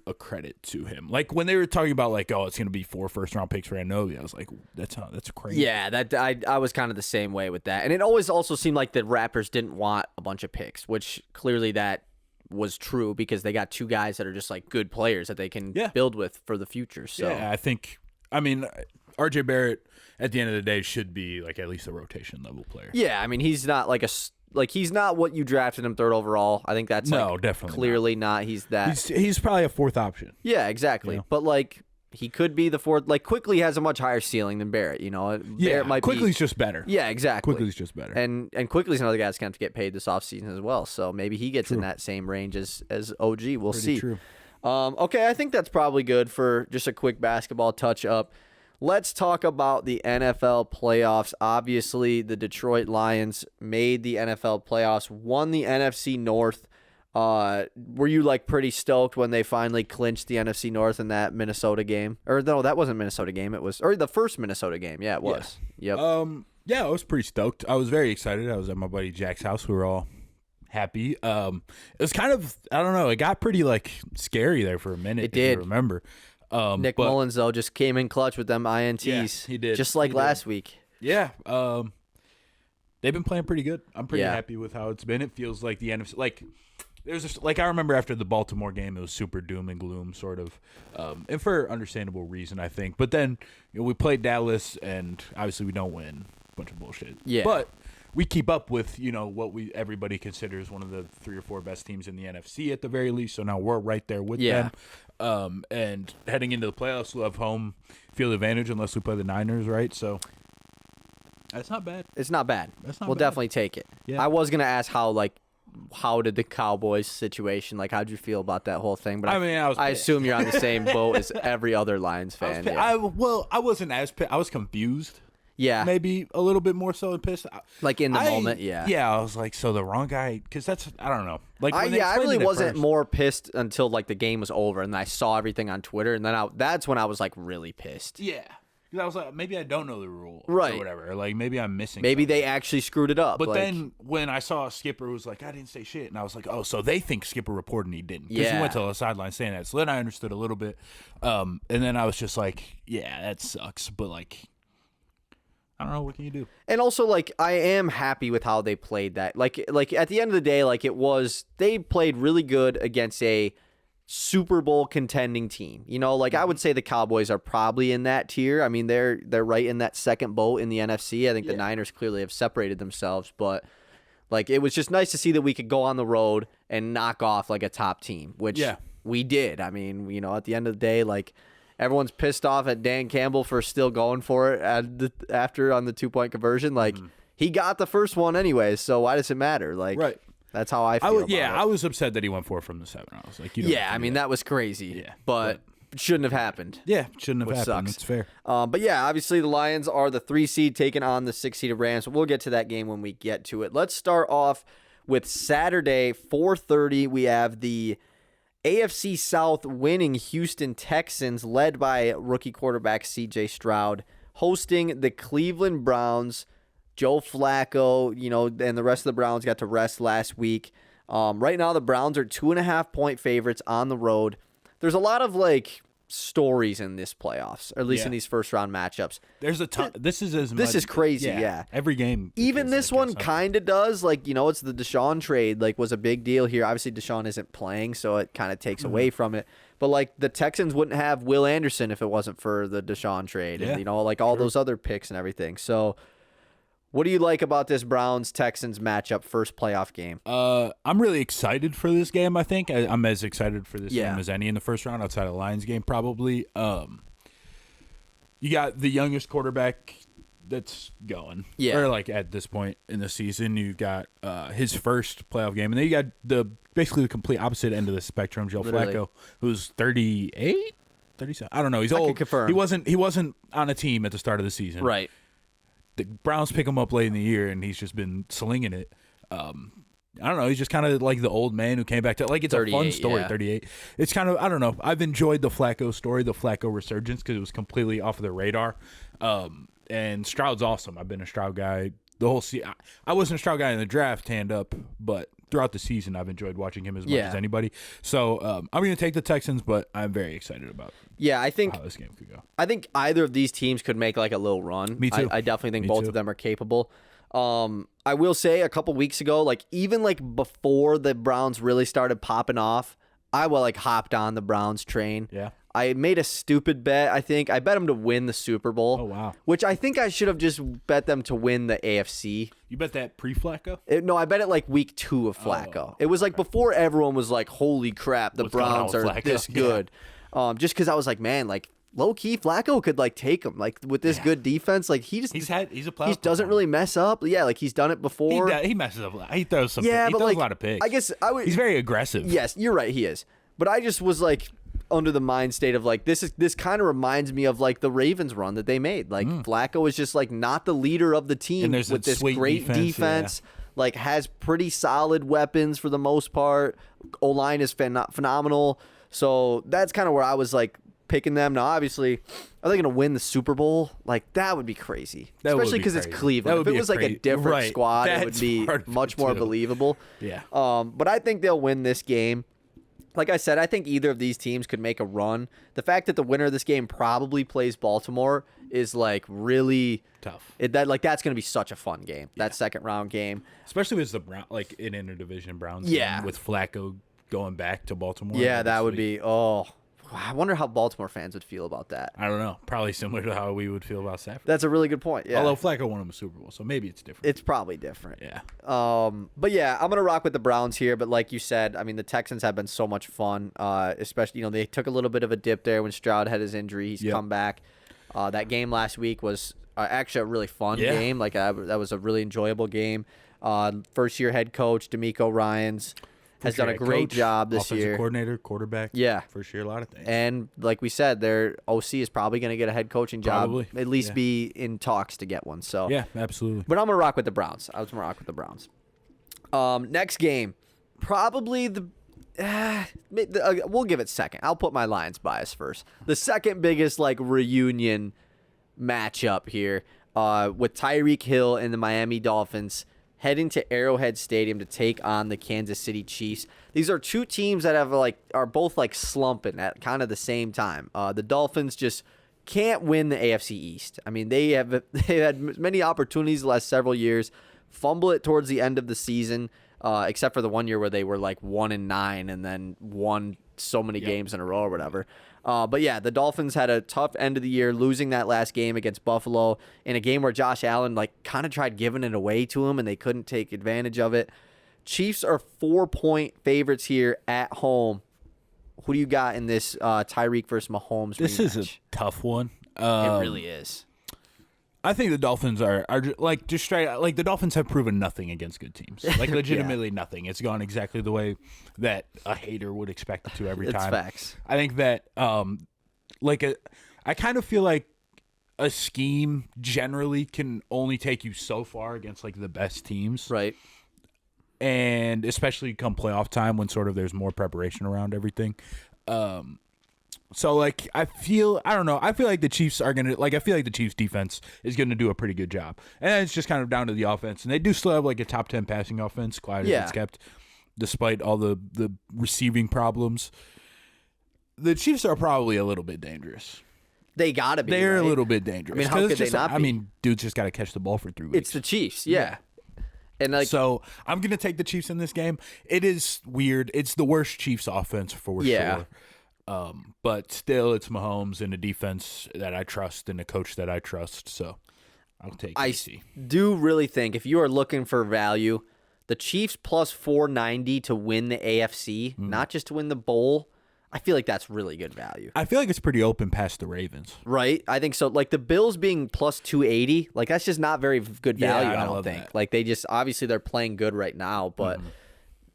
accredit to him. Like when they were talking about like, oh, it's going to be 4 first-round picks for Anunoby, I was like, that's crazy. Yeah, I was kind of the same way with that. And it always also seemed like the Raptors didn't want a bunch of picks, which clearly that was true because they got 2 guys that are just like good players that they can build with for the future. So yeah, I mean, RJ Barrett at the end of the day should be like at least a rotation level player. Yeah, I mean, he's not he's not what you drafted him 3rd overall. I think that's definitely clearly not. He's that. He's probably a 4th option. Yeah, exactly. You know? But like he could be the 4th. Like Quickly has a much higher ceiling than Barrett. You know, Barrett might Quickly's just better. Yeah, exactly. Quickly's just better. And Quickly's another guy that's going to have to get paid this offseason as well. So maybe he gets in that same range as OG. We'll see. True. Okay, I think that's probably good for just a quick basketball touch up. Let's talk about the NFL playoffs. Obviously, the Detroit Lions made the NFL playoffs, won the NFC North. Were you like pretty stoked when they finally clinched the NFC North in that Minnesota game? Or no, that wasn't Minnesota game. It was the first Minnesota game. Yeah, it was. Yeah. Yep. Yeah, I was pretty stoked. I was very excited. I was at my buddy Jack's house. We were all happy. It was kind of, I don't know, it got pretty like scary there for a minute. It did. If you remember. Nick Mullins though just came in clutch with them INTs. Yeah, he did. Just like last week. Yeah. They've been playing pretty good. I'm pretty happy with how it's been. It feels like the NFC, like there's like I remember after the Baltimore game, it was super doom and gloom sort of, and for understandable reason, I think. But then we played Dallas, and obviously we don't win. Bunch of bullshit. Yeah, but we keep up with what everybody considers one of the 3 or 4 best teams in the NFC at the very least. So now we're right there with them. And heading into the playoffs, we'll have home field advantage unless we play the Niners, right? So. That's not bad. It's not bad. We'll bad. definitely take it. Yeah. I was gonna ask how did the Cowboys situation, like, how'd you feel about that whole thing? But I assume you're on the same boat as every other Lions fan. I wasn't as pissed. I was confused. Yeah. Maybe a little bit more so than pissed. Like in the moment, yeah. Yeah, I was like, so the wrong guy, because I don't know. Like, I really wasn't more pissed until like the game was over and I saw everything on Twitter, and then that's when I was like really pissed. Yeah. I was like, maybe I don't know the rule, right? Or whatever. Or like maybe I'm missing. Maybe something. They actually screwed it up. But then when I saw Skipper was like, I didn't say shit, and I was like, oh, so they think Skipper reported and he didn't, because he went to the sideline saying that. So then I understood a little bit, and then I was just like, yeah, that sucks. But like, I don't know, what can you do? And also, like, I am happy with how they played that. Like at the end of the day, like they played really good against a Super Bowl contending team. I would say the Cowboys are probably in that tier. I mean, they're right in that second boat in the NFC. I think the Niners clearly have separated themselves, but like it was just nice to see that we could go on the road and knock off like a top team, which we did. I mean, at the end of the day, like everyone's pissed off at Dan Campbell for still going for it after on the 2-point conversion. Like he got the first one anyways, so why does it matter? Like right. That's how I feel. I was upset that he went 4 from the 7. I was like, that was crazy. Yeah, but it shouldn't have happened. Yeah, shouldn't have happened. Sucks. It's fair. But yeah, obviously the Lions are the 3 seed taking on the 6-seeded Rams. We'll get to that game when we get to it. Let's start off with Saturday, 4:30. We have the AFC South winning Houston Texans, led by rookie quarterback C.J. Stroud, hosting the Cleveland Browns. Joe Flacco, and the rest of the Browns got to rest last week. Right now, the Browns are 2.5-point favorites on the road. There's a lot of like stories in this playoffs, or at least in these first round matchups. There's a ton. This is crazy. Yeah. Every game. Even this one kind of does. Like, it's the Deshaun trade. Like, was a big deal here. Obviously, Deshaun isn't playing, so it kind of takes away from it. But like the Texans wouldn't have Will Anderson if it wasn't for the Deshaun trade, and like all those other picks and everything. So. What do you like about this Browns-Texans matchup, first playoff game? I'm really excited for this game, I think. I'm as excited for this game as any in the first round, outside of the Lions game, probably. You got the youngest quarterback that's going. Yeah. Or, like, at this point in the season, you got his first playoff game. And then you got basically the complete opposite end of the spectrum, Joe Flacco, who's 38? 37? I don't know. He's old. I can confirm. He wasn't on a team at the start of the season. Right. The Browns pick him up late in the year, and he's just been slinging it. I don't know. He's just kind of like the old man who came back to, like, it's a fun story, 38. It's kind of, I don't know. I've enjoyed the Flacco story, the Flacco resurgence, because it was completely off of the radar. And Stroud's awesome. I've been a Stroud guy the whole season. I wasn't a Stroud guy in the draft, hand up, but throughout the season, I've enjoyed watching him as much as anybody. So I'm going to take the Texans, but I'm very excited about I think how this game could go. I think either of these teams could make like a little run. Me too. I definitely think both of them are capable. I will say a couple weeks ago, like even like before the Browns really started popping off, I hopped on the Browns train. Yeah. I made a stupid bet, I think. I bet them to win the Super Bowl. Oh, wow. Which I think I should have just bet them to win the AFC. You bet that pre-Flacco? No, I bet it like week 2 of Flacco. It was like before everyone was like, holy crap, the Browns are this good. Just because I was like, man, like low-key Flacco could like take him. Like with this good defense, like he's a playoff. He doesn't really mess up. Yeah, like he's done it before. He messes up. He throws some. Yeah, he but throws like, a lot of picks. I guess he's very aggressive. Yes, you're right, he is. But I just was like under the mind state of like this kind of reminds me of like the Ravens run that they made. Like Flacco is just like not the leader of the team with this great defense. Like has pretty solid weapons for the most part. O-line is phenomenal. So that's kind of where I was like picking them. Now obviously, are they going to win the Super Bowl? Like that would be crazy, especially because it's Cleveland. If it was like a different squad, it would be much more believable. Yeah. But I think they'll win this game. like I said, I think either of these teams could make a run. The fact that the winner of this game probably plays Baltimore is like really tough. That's going to be such a fun game. That second round game, especially with the Brown, like in interdivision Browns. Yeah, with Flacco going back to Baltimore. Yeah, that would be. Oh, I wonder how Baltimore fans would feel about that. I don't know. Probably similar to how we would feel about Stafford. That's a really good point. Yeah. Although Flacco won him a Super Bowl, so maybe it's different. It's probably different. Yeah. But yeah, I'm gonna rock with the Browns here. But like you said, I mean, the Texans have been so much fun. Especially, they took a little bit of a dip there when Stroud had his injury. He's come back. That game last week was actually a really fun game. Like that was a really enjoyable game. First year head coach DeMeco Ryans has done a great job this year. Offensive coordinator, quarterback. Yeah. First year, a lot of things. And like we said, their OC is probably going to get a head coaching job. Probably. At least be in talks to get one. So yeah, absolutely. But I'm going to rock with the Browns. I was going to rock with the Browns. Next game, probably we'll give it second. I'll put my Lions bias first. The second biggest reunion matchup here with Tyreek Hill and the Miami Dolphins heading to Arrowhead Stadium to take on the Kansas City Chiefs. These are two teams that are both slumping at kind of the same time. The Dolphins just can't win the AFC East. I mean, they've had many opportunities the last several years, fumble it towards the end of the season, except for the one year where they were 1-9 and then won so many games in a row or whatever. But yeah, the Dolphins had a tough end of the year, losing that last game against Buffalo in a game where Josh Allen kind of tried giving it away to him and they couldn't take advantage of it. Chiefs are 4-point favorites here at home. Who do you got in this Tyreek versus Mahomes This rematch? is a tough one. It really is. I think the Dolphins are just straight the Dolphins have proven nothing against good teams. Legitimately nothing. It's gone exactly the way that a hater would expect it to every time. It's facts. I think that I kind of feel like a scheme generally can only take you so far against the best teams. Right. And especially come playoff time when sort of there's more preparation around everything. So I feel like the Chiefs are going to I feel like the Chiefs defense is going to do a pretty good job. And it's just kind of down to the offense. And they do still have a top 10 passing offense, quiet as it's kept, despite all the receiving problems. The Chiefs are probably a little bit dangerous. They got to be. They're a little bit dangerous. I mean, how could they not be? I mean, dude's just got to catch the ball for 3 weeks. It's the Chiefs, yeah. And so I'm going to take the Chiefs in this game. It is weird. It's the worst Chiefs offense for sure. But still, it's Mahomes and a defense that I trust and a coach that I trust. So I'll take KC. I do really think if you are looking for value, the Chiefs plus 490 to win the AFC, not just to win the bowl, I feel like that's really good value. I feel like it's pretty open past the Ravens. Right? I think so. The Bills being plus 280, that's just not very good value, I don't think. That. They just, obviously they're playing good right now, but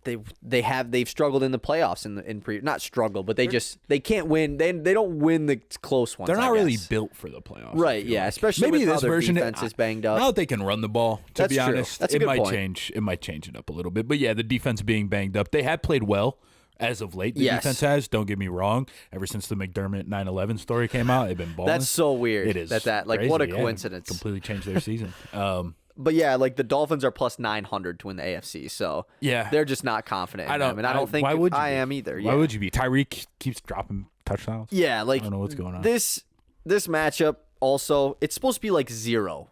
they've struggled in the playoffs not struggled, but they can't win. They don't win the close ones. They're not really built for the playoffs. Right, yeah, especially maybe with this other version defenses banged up. Now that they can run the ball, to be honest, That's a good point. It might change it up a little bit. But yeah, the defense being banged up, they have played well. As of late, the defense has. Don't get me wrong. Ever since the McDermott 9/11 story came out, they've been balling. That's so weird. It is. That crazy. What a coincidence. Completely changed their season. But yeah, the Dolphins are plus 900 to win the AFC, so they're just not confident in them, and I don't think I am either. Why would you be? Tyreek keeps dropping touchdowns. Yeah, I don't know what's going on. This matchup also, it's supposed to be 0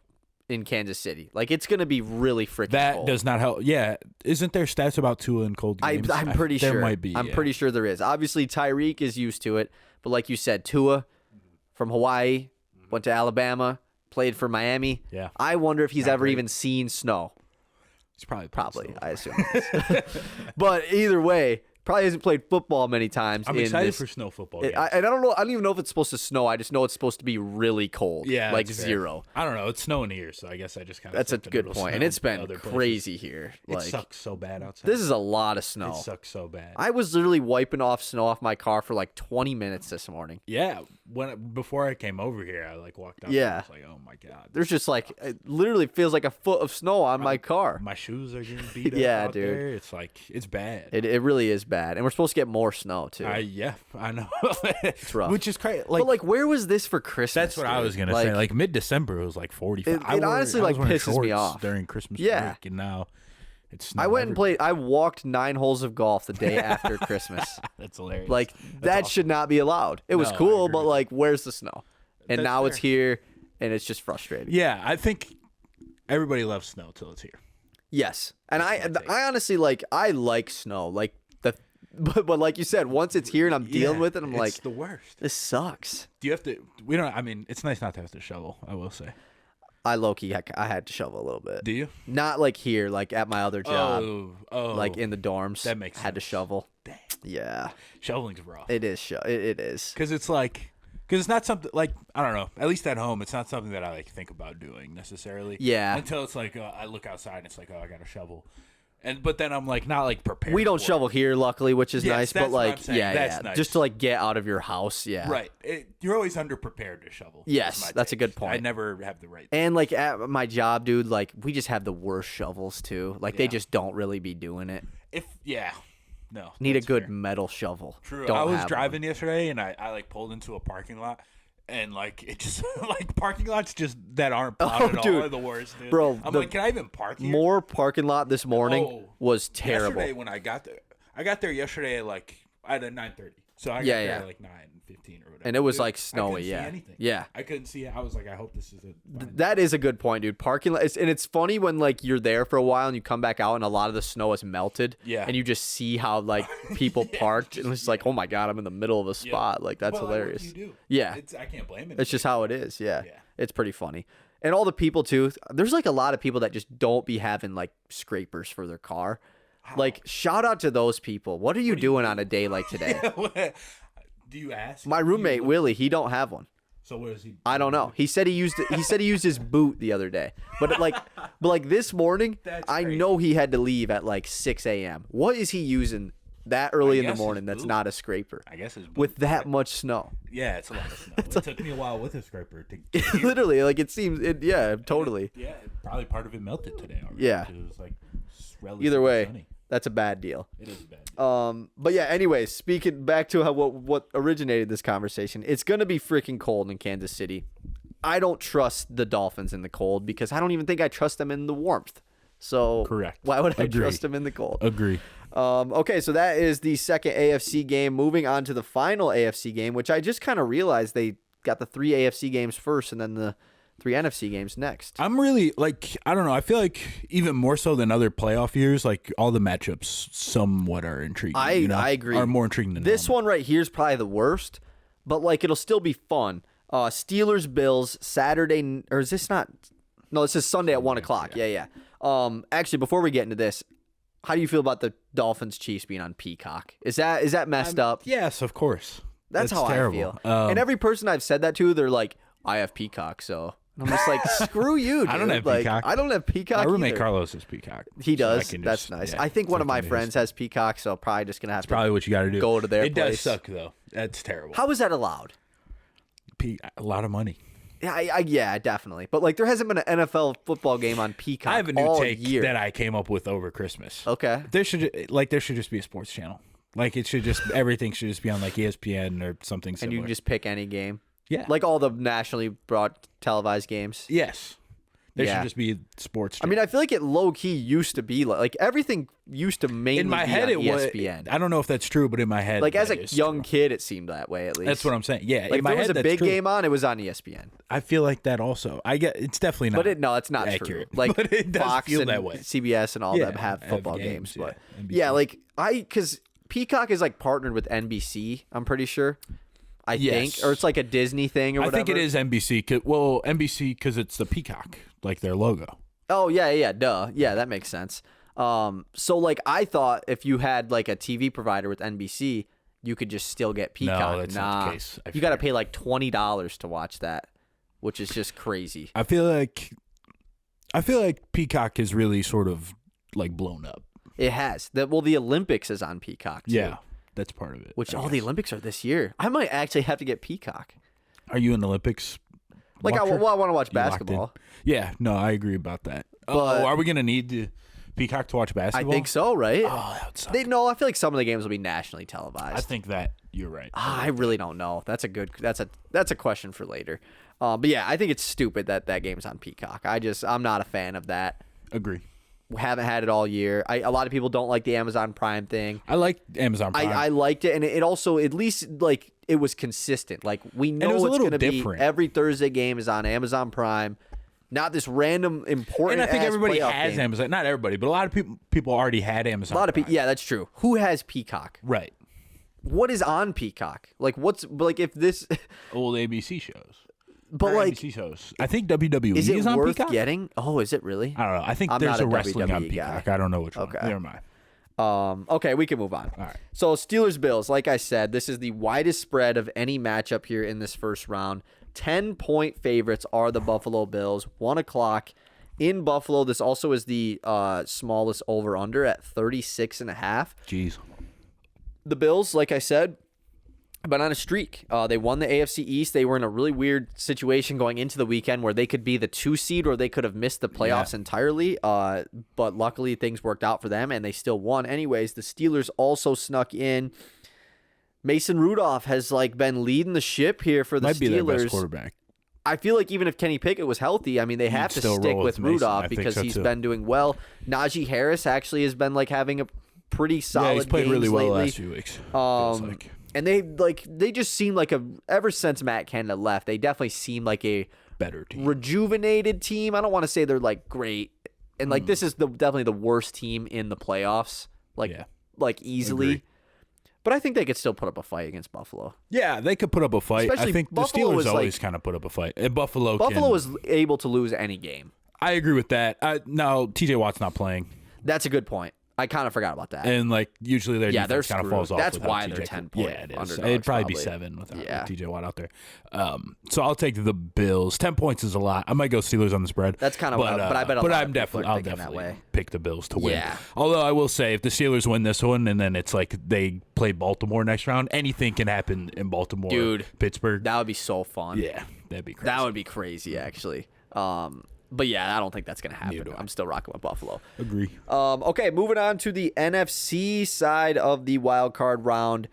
in Kansas City. It's going to be really freaking that cold. Does not help. Yeah, isn't there stats about Tua in cold games? I'm pretty sure. There might be. I'm pretty sure there is. Obviously, Tyreek is used to it, but like you said, Tua from Hawaii went to Alabama, played for Miami. Yeah. I wonder if he's ever even seen snow. It's probably I assume. But either way, probably hasn't played football many times. I'm excited for snow football games. I don't know. I don't even know if it's supposed to snow. I just know it's supposed to be really cold. Yeah, 0. I don't know. It's snowing here, so I guess I just kind of. That's a good point, and it's been crazy here. It sucks so bad outside. This is a lot of snow. It sucks so bad. I was literally wiping off snow off my car for 20 minutes this morning. Yeah, before I came over here, I walked out. Yeah, and I was like, oh my god. There's just it literally feels like a foot of snow on my car. My shoes are getting beat up. Yeah, out dude. There. It's bad. It really is bad, and we're supposed to get more snow too. Yeah, I know. It's rough. Which is crazy. But where was this for Christmas? That's what I was gonna say. Mid-December, it was 45. It honestly pisses me off during Christmas Yeah. break, and now It's I went and played. I walked 9 holes of golf the day after Christmas. That's hilarious. Like that awesome. should not be allowed. It was No, I cool, agree but with like, where's the snow? And That's now fair. it's here, and it's just frustrating. Yeah, I think everybody loves snow till it's here. Yes, and That's my take. I honestly I like snow. Like but like you said, once it's here and I'm dealing with it, I'm like, it's the worst. this sucks. Do you have to? We don't. I mean, it's nice not to have to shovel. I will say. I low-key, I had to shovel a little bit. Do you? Not like here, like at my other job, Oh, like in the dorms. that makes had to sense. shovel. Dang. Yeah, Shoveling's rough. it is. It is. Because it's not something like, I don't know. At least at home, it's not something that I like think about doing necessarily. Yeah. Until it's like I look outside and it's like, oh, I got to shovel, but then I'm like not like prepared. We don't for shovel here, luckily, which is Yes, nice. that's But what I'm like, saying. yeah, That's yeah, nice. just to like get out of your house. Yeah, it. Right. You're always underprepared to shovel. Yes, is my that's a take. good point. I never have the right. And like at my job, dude, like we just have the worst shovels too. Like they Yeah. just don't really be doing it. No. Need a that's good fair. metal shovel. True. Don't I was have driving yesterday and I like pulled into a parking lot. And like it just like parking lots just that aren't plowed at all dude. are the worst, dude. Bro, I'm the like, can I even park here? More parking lot this morning Oh, was terrible. Yesterday when I got there yesterday at like at 9:30. So I got Yeah, there yeah. at like 9:15 or whatever. And it was Dude, like I snowy. couldn't see Yeah, anything. yeah. I couldn't see it. I was like, I hope this is a. That is a good point, dude. Parking lot, and it's funny when like you're there for a while and you come back out and a lot of the snow is melted. Yeah. And you just see how like people parked and it's like, oh my god, I'm in the middle of a spot. Like that's But, like, hilarious. what do you do? Yeah. I can't blame it. It's just how it is. Yeah. Yeah. It's pretty funny. And all the people too. There's like a lot of people that just don't be having like scrapers for their car. Like shout out to those people. What are you doing on a day like today? Do you ask? My roommate Willie, he don't have one. So what is he? I don't know. He said he used his boot the other day. But like this morning, That's I crazy. know he had to leave at like 6 a.m. What is he using that early in the guess his morning that's boot. not a scraper? I guess his boot, With that much snow. Yeah, it's a lot of snow. It took me a while with a scraper to get here. Literally, like it seems yeah, totally. Yeah, probably part of it melted today already. Yeah. 'Cause it was like relatively Either way, sunny. that's a bad deal. It is a bad deal. But yeah, anyways, speaking back to what originated this conversation, it's gonna be freaking cold in Kansas City. I don't trust the Dolphins in the cold because I don't even think I trust them in the warmth. So Correct. Why would I Agree. trust them in the cold? Agree. Okay, so that is the second AFC game. Moving on to the final AFC game, which I just kind of realized they got the 3 AFC games first and then the 3 NFC games next. I'm really like, I don't know. I feel like even more so than other playoff years, like all the matchups somewhat are intriguing. I agree. Are more intriguing than This normal. one right here is probably the worst, but like it'll still be fun. Steelers Bills Saturday, or is this not? No, this is Sunday at 1 o'clock. Yeah. Actually, before we get into this, how do you feel about the Dolphins Chiefs being on Peacock? Is that messed up? Yes, of course. That's how terrible. I feel. And every person I've said that to, they're like, "I have Peacock," so and I'm just like, "Screw you, dude." I don't have Like, Peacock. I don't have Peacock. My roommate either. Carlos is Peacock. He so I does. can That's just- nice. yeah, I think one of my fucking is. friends has Peacock, so probably just gonna have to. Probably what you got to do. Go to their It place. does suck though. That's terrible. How is that allowed? A lot of money. Yeah, yeah, definitely. But like, there hasn't been an NFL football game on Peacock I have a new all take year. that I came up with over Christmas. Okay. There should just be a sports channel. Like it should just everything should just be on like ESPN or something And similar. you can just pick any game. yeah, Like all the nationally brought televised games. yes, there Yeah. should just be sports. I mean, I feel like it low key used to be like everything used to mainly in my be head on it was. ESPN. I don't know if that's true, but in my head, Like as that a is young true. kid, it seemed that way at least. That's what I'm saying. Yeah, Like in if my there was head, a that's big true. game on, it was on ESPN. I feel like that also. I get it's definitely not. But it's not accurate. true. Like But it does Fox feel and that way. CBS and all Yeah, them have have football games, games. But yeah, NBC. yeah, like because Peacock is like partnered with NBC. I'm pretty sure. I Yes. think, or it's like a Disney thing or I whatever. think it is NBC. NBC because it's the peacock, like their logo. Oh yeah, duh. Yeah, that makes sense. So like I thought if you had like a TV provider with NBC, you could just still get Peacock. that's not the case, I You got to fear. pay like $20 to watch that, which is just crazy. I feel like Peacock is really sort of like blown up. It has. The Olympics is on Peacock too. Yeah, that's part of it. Which I the guess. Olympics are this year. I might actually have to get Peacock. Are you an Olympics? Like I watcher? want to watch You locked in? basketball. Yeah, no, I agree about that. But- are we gonna need the Peacock to watch I basketball? think so, right? Oh, that would suck. I feel like some of the games will be nationally televised. I think that you're right. I really don't know. That's a question for later. But yeah, I think it's stupid that game's on Peacock. I'm not a fan of that. Agree. Haven't had it all year. A lot of people don't like the Amazon Prime thing. I like Amazon Prime. I liked it, and it also at least like it was consistent. Like we know it's going to be every Thursday game is on Amazon Prime. Not this random important. And I think everybody has game. Amazon. Not everybody, but a lot of people already had Amazon. A lot of people. Yeah, that's true. Who has Peacock? Right. What is on Peacock? Like what's like if this old ABC shows. But or like ABC shows. I think WWE is on worth Peacock. Getting? Oh, is it really? I don't know. I think there's a wrestling on Peacock. Guy. I don't know which one. Never mind. Okay, we can move on. All right. So Steelers-Bills, like I said, this is the widest spread of any matchup here in this first round. 10-point favorites are the Buffalo Bills. 1 o'clock in Buffalo. This also is the smallest over-under at 36.5. Jeez. The Bills, like I said, have been on a streak. They won the AFC East. They were in a really weird situation going into the weekend where they could be the 2 seed or they could have missed the playoffs entirely. But luckily things worked out for them and they still won. Anyways, the Steelers also snuck in. Mason Rudolph has like been leading the ship here for the Steelers. Might be their best quarterback. I feel like even if Kenny Pickett was healthy, I mean, they have to stick with Rudolph because he's been doing well. Najee Harris actually has been like having a pretty solid. Yeah, he's played really well the last few weeks. And they just seem like ever since Matt Canada left, they definitely seem like a better team, rejuvenated team. I don't want to say they're like great, and like this is definitely the worst team in the playoffs, like easily. Agree. But I think they could still put up a fight against Buffalo. Yeah, they could put up a fight. Especially I think Buffalo the Steelers always kind of put up a fight. And Buffalo is able to lose any game. I agree with that. No, TJ Watt's not playing. That's a good point. I kind of forgot about that. And like usually their defense kind of falls off. That's why TJ. they're 10-point. Yeah, it is. Underdogs, it'd probably be 7 without TJ Watt out there. So I'll take the Bills. 10 points is a lot. I might go Steelers on the spread. That's kind of what. But I bet. I'll definitely pick the Bills to win. Yeah. Although I will say, if the Steelers win this one and then it's like they play Baltimore next round, anything can happen in Baltimore. Dude, Pittsburgh. That would be so fun. Yeah, that'd be crazy. That would be crazy, actually. But yeah, I don't think that's going to happen. I'm still rocking with Buffalo. Agree. Okay, moving on to the NFC side of the wild card round.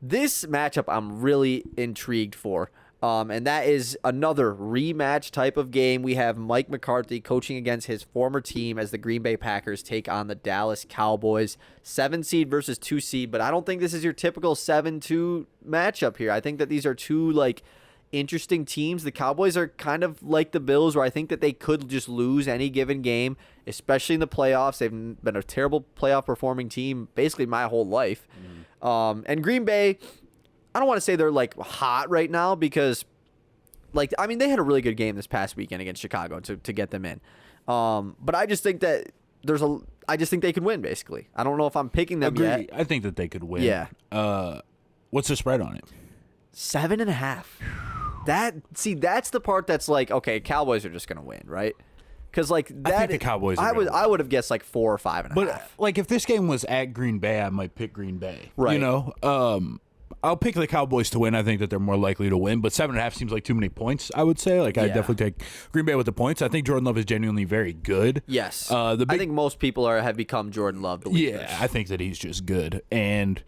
This matchup I'm really intrigued for. And that is another rematch type of game. We have Mike McCarthy coaching against his former team as the Green Bay Packers take on the Dallas Cowboys. 7 seed versus 2 seed, but I don't think this is your typical 7-2 matchup here. I think that these are two like interesting teams. The Cowboys are kind of like the Bills, where I think that they could just lose any given game, especially in the playoffs. They've been a terrible playoff performing team basically my whole life. And Green Bay, I don't want to say they're like hot right now because, like, I mean, they had a really good game this past weekend against Chicago to get them in. But I just think that I just think they could win. Basically, I don't know if I'm picking them yet. I think that they could win. Yeah. What's the spread on it? 7.5. That's the part that's like, okay, Cowboys are just gonna win, right? Because like that, I think the Cowboys. I would have guessed like 4 or 5.5. But like if this game was at Green Bay, I might pick Green Bay. Right. You know, I'll pick the Cowboys to win. I think that they're more likely to win. But 7.5 seems like too many points. I would say. Like I definitely take Green Bay with the points. I think Jordan Love is genuinely very good. Yes. I think most people have become Jordan Love. I think that he's just good and.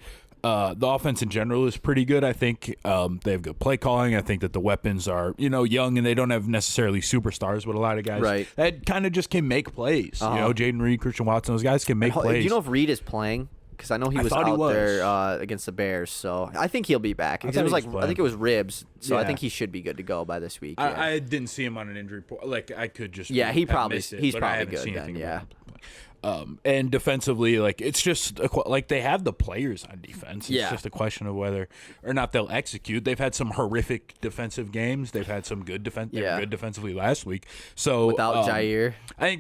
The offense in general is pretty good. I think they have good play calling. I think that the weapons are, young and they don't have necessarily superstars, but a lot of guys that kind of just can make plays. Jaden Reed, Christian Watson, those guys can make plays. Do you know if Reed is playing? Because I know he was out there against the Bears, so I think he'll be back. I think it was ribs, so I think he should be good to go by this week. Yeah. I didn't see him on an injury report. Like I could just he's probably good then. Yeah. And defensively, like it's just like they have the players on defense. It's just a question of whether or not they'll execute. They've had some horrific defensive games. They've had some good defense. They were good defensively last week. So without Jair, I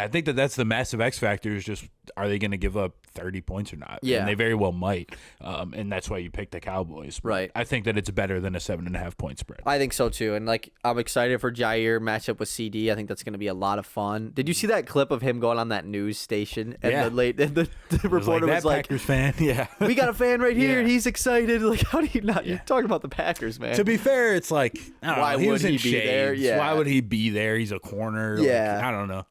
think that's the massive X factor is just are they going to give up 30 points or not? Yeah, and they very well might. And that's why you pick the Cowboys. Right. I think that it's better than a 7.5 point spread. I think so too. And like I'm excited for Jair matchup with CD. I think that's going to be a lot of fun. Did you see that clip of him going on that news station and the reporter was like Packers fan. Yeah, we got a fan right here. Yeah. He's excited. Like, how do you not? You're talking about the Packers, man. To be fair, it's like why would he be there? Yeah. Why would he be there? He's a corner. Yeah, I don't know.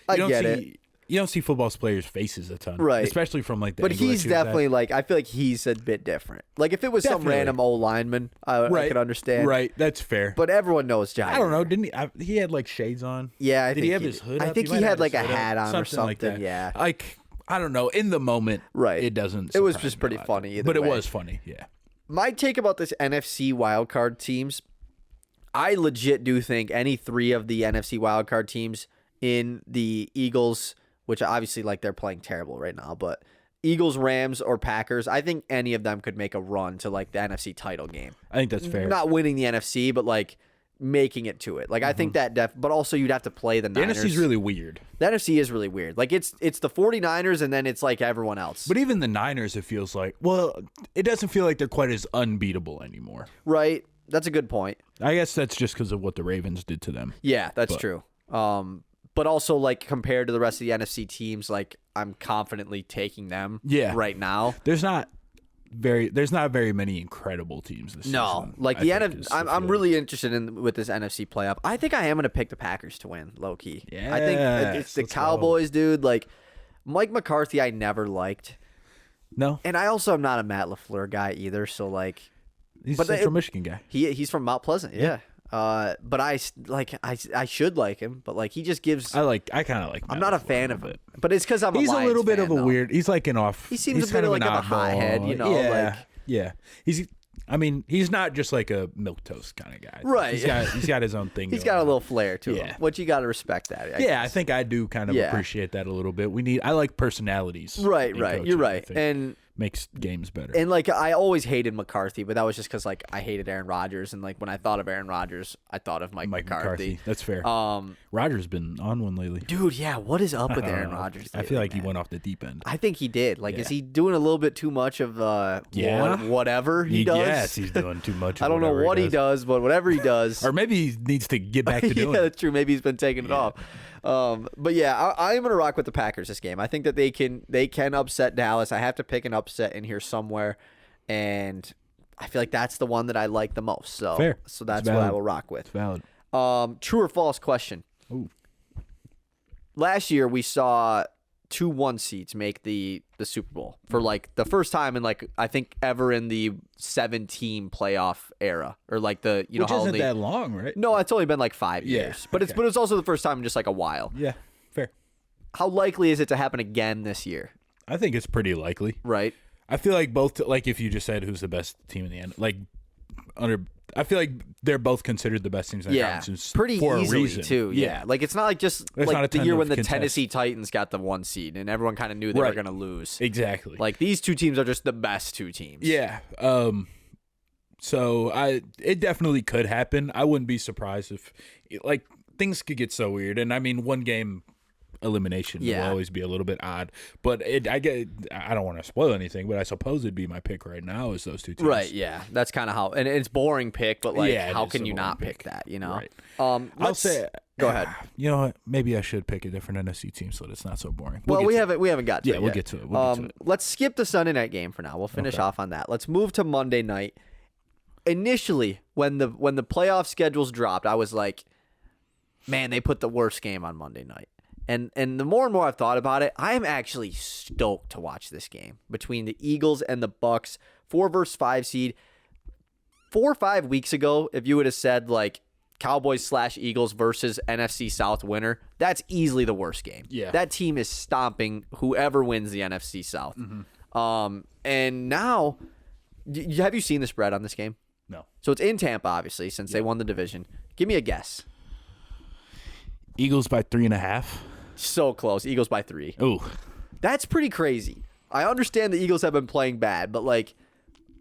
I get it. You don't see football players' faces a ton, Right? Especially from like the. But angle that he's she was at. definitely like I feel like he's a bit different. Like if it was some Definitely. random old lineman, I could understand. Right, that's fair. But everyone knows Giant. I don't know. Didn't he? He had like shades on. Yeah, I Did think he have his hood? I up? think he might had have like a his hood hat up, on or something. like that. Yeah, Like I don't know. In the moment, right. It doesn't. It was surprise just me pretty a lot. funny. Either But way. it was funny. Yeah. My take about this NFC wildcard teams, I legit do think any three of the NFC wildcard teams in the Eagles, which obviously like they're playing terrible right now, but Eagles, Rams, or Packers, I think any of them could make a run to like the NFC title game. I think that's fair. Not winning the NFC, but like making it to it. Like I think that but also you'd have to play the The Niners. NFC's really weird. The NFC is really weird. Like it's the 49ers and then it's like everyone else. But even the Niners, it feels like, well, it doesn't feel like they're quite as unbeatable anymore. Right? That's a good point. I guess that's just because of what the Ravens did to them. Yeah, that's true. But also like compared to the rest of the NFC teams, like I'm confidently taking them right now. There's not very many incredible teams this season. Like the NFC, I'm really interested with this NFC playoff. I think I am going to pick the Packers to win, low key. Yeah, I think it's the Cowboys, dude. Like Mike McCarthy, I never liked. No, and I also am not a Matt LaFleur guy either. So like, he's a Central Michigan guy. He's from Mount Pleasant, yeah. But I should like him, but like he just gives. I kind of like. I'm not a fan of it, but it's because I'm. He's a little Lions bit fan, of a though. weird. He's like an off. He seems he's a bit kind like an of a hothead, you know. Yeah, like, yeah. He's not just like a milquetoast kind of guy. Right. He's got his own thing. He's got a little flair to Yeah. him, which you got to respect that. I Yeah, guess. I think I do kind of appreciate that a little bit. I like personalities. Right. in You're coaching, right, I think. and makes games better. And like I always hated McCarthy, but that was just because like I hated Aaron Rodgers, and like when I thought of Aaron Rodgers, I thought of Mike McCarthy. That's fair. Rodgers been on one lately. Dude, yeah, what is up with I don't Aaron know. Rodgers? I feel like he went off the deep end. I think he did. Like, Yeah. is he doing a little bit too much of whatever he does? Yes, he's doing too much. I don't know what he does, but whatever he does, or maybe he needs to get back to doing yeah, it. that's true. Maybe he's been taking it off. But yeah, I am gonna rock with the Packers this game. I think that they can upset Dallas. I have to pick an upset in here somewhere, and I feel like that's the one that I like the most. So Fair. So that's It's what I valid. will rock with. It's valid. True or false question. Ooh. Last year we saw 2 1 seeds make the Super Bowl for like the first time in like I think ever in the 7-team playoff era, or like the Which how isn't only that long, right? no, it's only been like 5 Yeah, years, but it's also the first time in just like a while. Yeah, fair. How likely is it to happen again this year? I think it's pretty likely. Right. I feel like both, like if you just said who's the best team in the end, like I feel like they're both considered the best teams in the conference pretty for easily a reason. too. Yeah, like it's not like just There's like not a the ton year of when the contest. Tennessee Titans got the 1 seed and everyone kind of knew they were Right. going to lose. Exactly. Like these 2 teams are just the best 2 teams. Yeah. So it definitely could happen. I wouldn't be surprised if like things could get so weird. And I mean, 1 game elimination will always be a little bit odd. But I don't want to spoil anything, but I suppose it'd be my pick right now is those 2 teams. Right, yeah. That's kind of how, and it's boring pick, but like, Yeah, it how is can a you boring not pick pick. that, you know? Right. I'll say go ahead. You know what? Maybe I should pick a different NFC team so that it's not so boring. Well, we haven't got to it we'll yet. get to it. We'll get to it. Let's skip the Sunday night game for now. We'll finish off on that. Let's move to Monday night. Initially, when the playoff schedules dropped, I was like, man, they put the worst game on Monday night. And the more and more I've thought about it, I am actually stoked to watch this game between the Eagles and the Bucks, 4 versus 5 seed. 4 or 5 weeks ago, if you would have said like Cowboys/Eagles versus NFC South winner, that's easily the worst game. Yeah. That team is stomping whoever wins the NFC South. Mm-hmm. And now, have you seen the spread on this game? No. So it's in Tampa, obviously, since they won the division. Give me a guess. Eagles by 3.5. So close. Eagles by 3. Ooh. That's pretty crazy. I understand the Eagles have been playing bad, but like,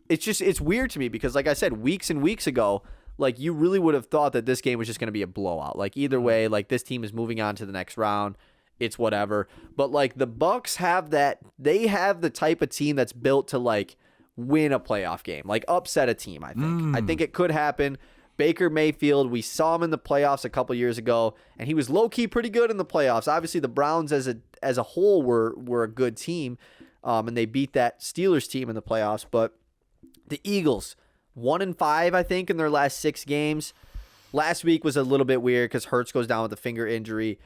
it's weird to me because, like I said, weeks and weeks ago, like you really would have thought that this game was just going to be a blowout. Like either way, like this team is moving on to the next round. It's whatever. But like the Bucks have that. They have the type of team that's built to like win a playoff game, like upset a team. I think it could happen. Baker Mayfield, we saw him in the playoffs a couple years ago, and he was low-key pretty good in the playoffs. Obviously, the Browns as a whole were a good team, and they beat that Steelers team in the playoffs. But the Eagles, 1-5, I think, in their last 6 games. Last week was a little bit weird because Hurts goes down with a finger injury,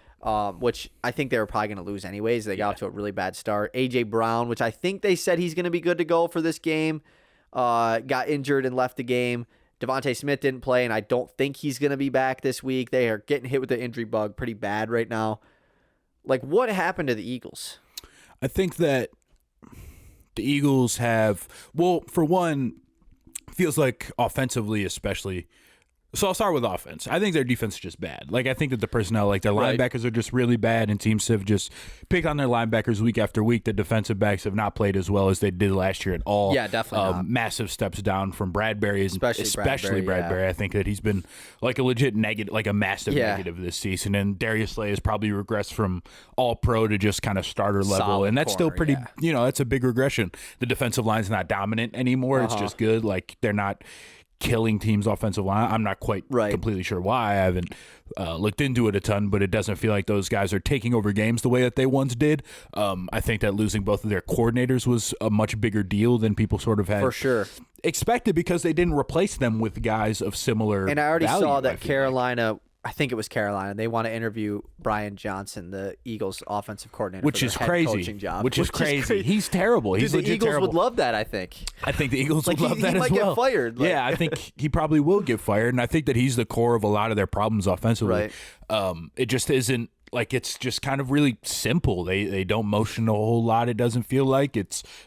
which I think they were probably going to lose anyways. They got off to a really bad start. A.J. Brown, which I think they said he's going to be good to go for this game, got injured and left the game. Devontae Smith didn't play, and I don't think he's going to be back this week. They are getting hit with the injury bug pretty bad right now. Like, what happened to the Eagles? I think that the Eagles have, well, for one, feels like offensively especially. So I'll start with offense. I think their defense is just bad. Like, I think that the personnel, like their linebackers are just really bad, and teams have just picked on their linebackers week after week. The defensive backs have not played as well as they did last year at all. Yeah, definitely not. Massive steps down from Bradbury, especially Bradbury. Yeah. I think that he's been like a legit negative, like a massive negative this season. And Darius Slay has probably regressed from all pro to just kind of starter level. Solid and that's corner, still pretty, that's a big regression. The defensive line's not dominant anymore. It's just good. Like, they're not killing teams' offensive line. I'm not quite completely sure why. I haven't looked into it a ton, but it doesn't feel like those guys are taking over games the way that they once did. I think that losing both of their coordinators was a much bigger deal than people sort of had expected, because they didn't replace them with guys of similar And I already value, saw that Carolina, I think it was Carolina, they want to interview Brian Johnson, the Eagles offensive coordinator, which is crazy. Which is crazy. He's terrible. He's Dude, legit the Eagles terrible. would love that, I think. I think the Eagles would love that as well. He might get fired. Yeah, I think he probably will get fired, and I think that he's the core of a lot of their problems offensively. It just isn't, like, it's just kind of really simple. They don't motion a whole lot, it doesn't feel like.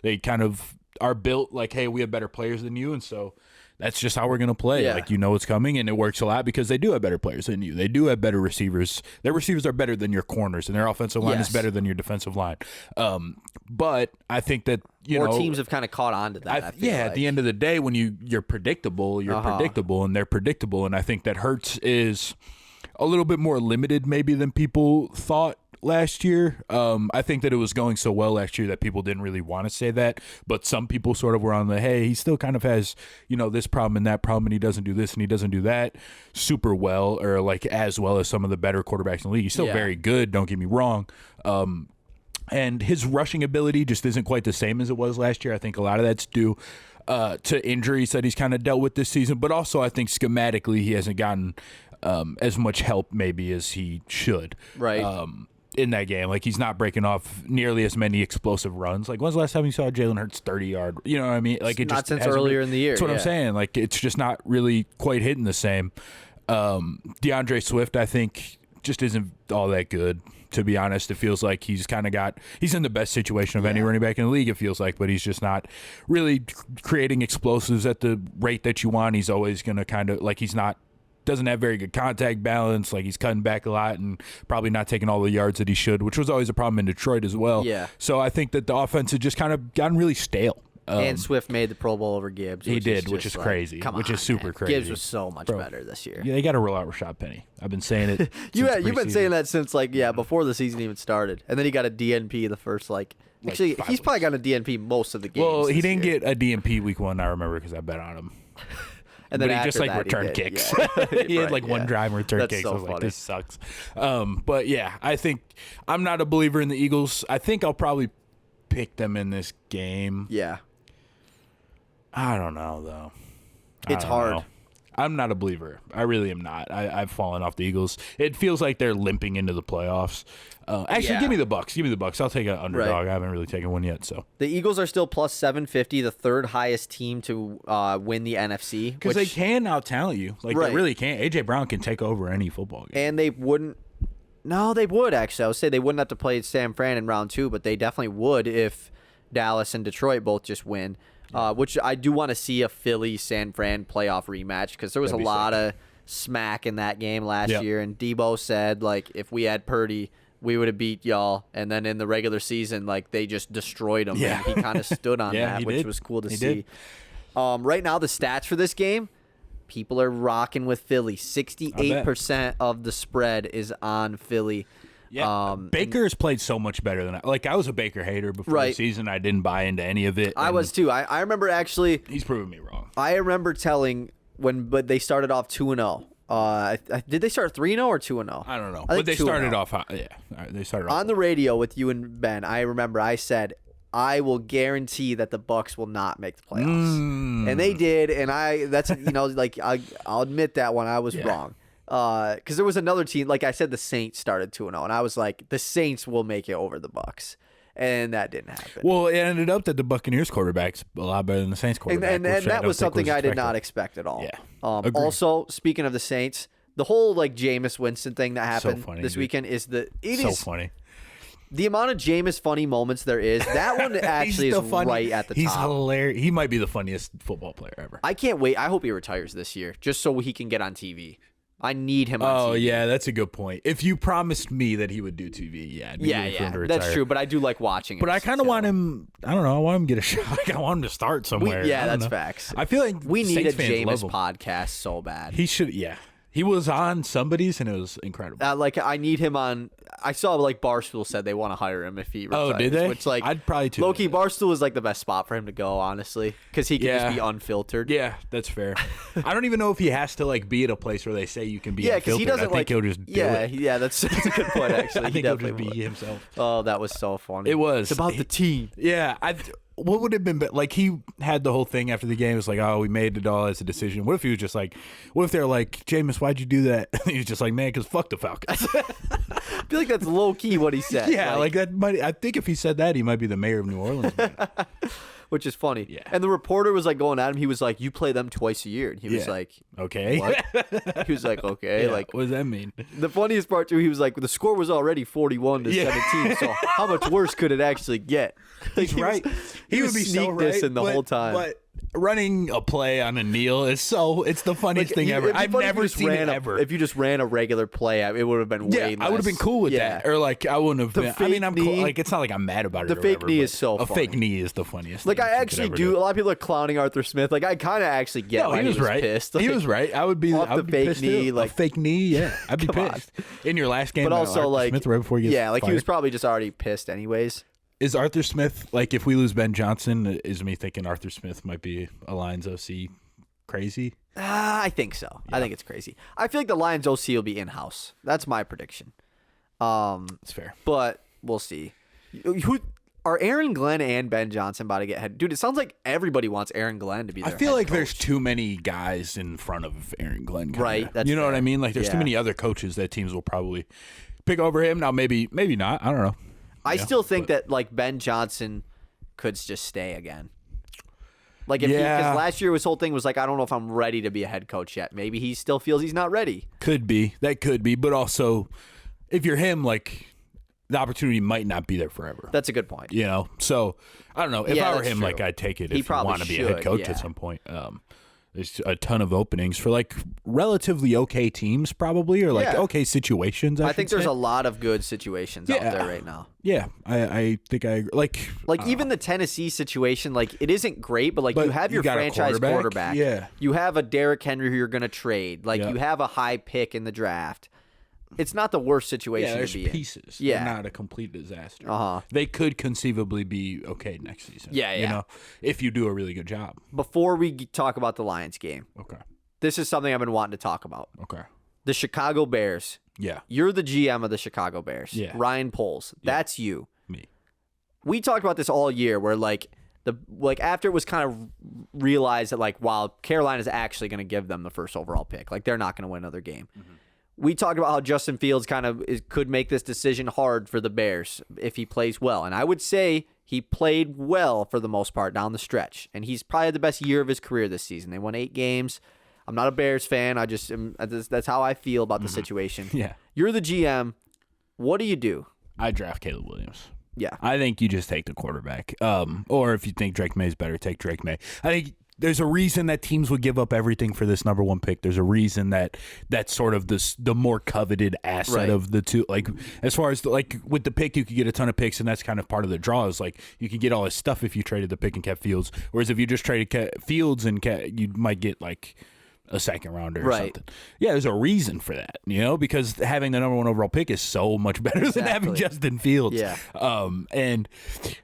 They kind of are built like, hey, we have better players than you, and so that's just how we're going to play. Yeah. Like, it's coming, and it works a lot because they do have better players than you. They do have better receivers. Their receivers are better than your corners, and their offensive line is better than your defensive line. But I think that, more teams have kind of caught on to that. At the end of the day, when you're predictable, predictable, and they're predictable. And I think that Hurts is a little bit more limited maybe than people thought last year. I think that it was going so well last year that people didn't really want to say that, but some people sort of were on the, hey, he still kind of has, this problem and that problem, and he doesn't do this and he doesn't do that super well, or like as well as some of the better quarterbacks in the league. He's still very good, don't get me wrong. And his rushing ability just isn't quite the same as it was last year. I think a lot of that's due to injuries that he's kind of dealt with this season, but also I think schematically he hasn't gotten as much help maybe as he should. In that game. Like, he's not breaking off nearly as many explosive runs. Like, when's the last time you saw Jalen Hurts 30-yard? You know what I mean? Like, it not just since earlier in the year. That's what I'm saying. Like, it's just not really quite hitting the same. DeAndre Swift, I think, just isn't all that good, to be honest. It feels like he's in the best situation of any running back in the league, it feels like, but he's just not really creating explosives at the rate that you want. He's always going to kind of, like, doesn't have very good contact balance. Like, he's cutting back a lot and probably not taking all the yards that he should, which was always a problem in Detroit as well. So I think that the offense has just kind of gotten really stale. And Swift made the Pro Bowl over Gibbs. He did, which is crazy. Which is super crazy. Gibbs was so much better this year. Yeah, they got to roll out Rashad Penny. I've been saying it. You've been saying that since before the season even started, and then he got a DNP the first Actually, he's probably got a DNP most of the games. Well, he didn't get a DNP week 1. I remember because I bet on him. And then but he just returned kicks. He had one drive and return kicks. So I was like, this sucks. But yeah, I think I'm not a believer in the Eagles. I think I'll probably pick them in this game. Yeah. I don't know though. It's hard. I'm not a believer. I really am not. I've fallen off the Eagles. It feels like they're limping into the playoffs. Give me the Bucks. Give me the Bucks. I'll take an underdog. I haven't really taken one yet. So the Eagles are still plus 750, the third highest team to win the NFC. Because they can out-talent you. Like, they really can. A.J. Brown can take over any football game. And they wouldn't. No, they would, actually. I would say they wouldn't have to play San Fran in round 2, but they definitely would if Dallas and Detroit both just win. Which I do want to see a Philly-San Fran playoff rematch, because there was a lot of smack in that game last year, and Debo said, like, if we had Purdy, we would have beat y'all. And then in the regular season, like, they just destroyed him. And he kind of stood on that, which was cool to see. Right now, the stats for this game, people are rocking with Philly. 68% of the spread is on Philly. Yeah, Baker has played so much better than I was a Baker hater before the season. I didn't buy into any of it. I was too. I remember actually. He's proven me wrong. I remember telling but they started off 2-0. Did they start 3-0 or 2-0? I don't know. But they started off. They started off on the radio with you and Ben. I remember I said, I will guarantee that the Bucks will not make the playoffs, and they did. And I'll admit that one. I was wrong. Because there was another team, like I said, the Saints started 2-0, and I was like, the Saints will make it over the Bucs. And that didn't happen. Well, it ended up that the Buccaneers quarterback's a lot better than the Saints quarterback. And that was something I did not expect at all. Yeah. Also, speaking of the Saints, the whole like Jameis Winston thing that happened this weekend is funny. The amount of Jameis funny moments there is, that one actually is right at the top. He's hilarious. He might be the funniest football player ever. I can't wait. I hope he retires this year just so he can get on TV. I need him on TV. Oh, yeah, that's a good point. If you promised me that he would do TV, yeah, I'd be rooting for him to retire. That's true, but I do like watching him. But I kind of want him, I don't know, I want him to get a shot. Like, I want him to start somewhere. That's facts. I feel like we need Saints a Jameis podcast so bad. He should, yeah. He was on somebody's, and it was incredible. I need him on. I saw like Barstool said they want to hire him if he retires. Oh, did they? Which like I'd probably too. Low-key, Barstool is like the best spot for him to go, honestly, because he can just be unfiltered. Yeah, that's fair. I don't even know if he has to like be at a place where they say you can be unfiltered. Because he doesn't I think he'll just do it. Yeah, that's a good point, actually. I think he'll just be himself. Oh, that was so funny. It was. It's about the team. Yeah, what would have been like? He had the whole thing after the game. It was like, oh, we made it all as a decision. What if he was just like, what if they're like, Jameis, why'd you do that? He was just like, man, because fuck the Falcons. I feel like that's low key what he said. Yeah, like that might. I think if he said that, he might be the mayor of New Orleans. Which is funny. Yeah. And the reporter was like going at him. He was like, you play them twice a year. And he was like, okay. What? He was like, okay. Yeah, like, what does that mean? The funniest part too, he was like, the score was already 41-17. So how much worse could it actually get? He's right. He would be so right. This in the whole time. But running a play on a kneel is it's the funniest thing ever. I've never seen it ever. If you just ran a regular play, it would have been way less. I would have been cool with that. Or like I wouldn't have been. I mean, I'm cool. Like it's not like I'm mad about it. The fake knee is so funny. A fake knee is the funniest. Like I actually do. A lot of people are clowning Arthur Smith. Like I kind of actually get why he was right. Pissed. He was right. I would be. Off the fake knee, like a fake knee. Yeah, I'd be pissed. In your last game, but also Arthur like Smith right before he gets like fired. he was probably just already pissed anyways. Is Arthur Smith, like, if we lose Ben Johnson, is me thinking Arthur Smith might be a Lions OC crazy? I think so. Yeah. I think it's crazy. I feel like the Lions OC will be in-house. That's my prediction. That's fair. But we'll see. Who are Aaron Glenn and Ben Johnson about to get head? Dude, it sounds like everybody wants Aaron Glenn to be their I feel head like coach. there's too many guys in front of Aaron Glenn. Right. That's you know fair. what I mean? Like, there's too many other coaches that teams will probably pick over him. Now, maybe not. I don't know. I still think that like Ben Johnson could just stay again. Like if because last year his whole thing was like, I don't know if I'm ready to be a head coach yet. Maybe he still feels he's not ready. Could be. That could be. But also, if you're him, like the opportunity might not be there forever. That's a good point. You know? So I don't know. If I were him, like I'd take it if you want to be a head coach at some point. There's a ton of openings for like relatively okay teams, probably, or like okay situations. I think there's a lot of good situations out there right now. Yeah, I think I agree. Like even the Tennessee situation, like it isn't great, but you have your franchise quarterback. Yeah, you have a Derrick Henry who you're going to trade. Like you have a high pick in the draft. It's not the worst situation to be in. There's pieces. Yeah. They're not a complete disaster. They could conceivably be okay next season. Yeah. You know, if you do a really good job. Before we talk about the Lions game. Okay. This is something I've been wanting to talk about. Okay. The Chicago Bears. Yeah. You're the GM of the Chicago Bears. Yeah. Ryan Poles. Yeah. That's you. Me. We talked about this all year where after it was kind of realized that wow, Carolina's actually going to give them the first overall pick. They're not going to win another game. Mm-hmm. We talked about how Justin Fields could make this decision hard for the Bears if he plays well. And I would say he played well for the most part down the stretch. And he's probably had the best year of his career this season. They won 8 games. I'm not a Bears fan. That's how I feel about the situation. Yeah. You're the GM. What do you do? I draft Caleb Williams. Yeah. I think you just take the quarterback. Or if you think Drake May's better, take Drake May. I think there's a reason that teams would give up everything for this number 1 pick. There's a reason that that's sort of the more coveted asset of the two. Like as far as with the pick, you could get a ton of picks, and that's kind of part of the draw. Is you could get all this stuff if you traded the pick and kept Fields. Whereas if you just traded Fields and you might get a second rounder or something. Yeah, there's a reason for that, because having the number 1 overall pick is so much better than having Justin Fields. Yeah. And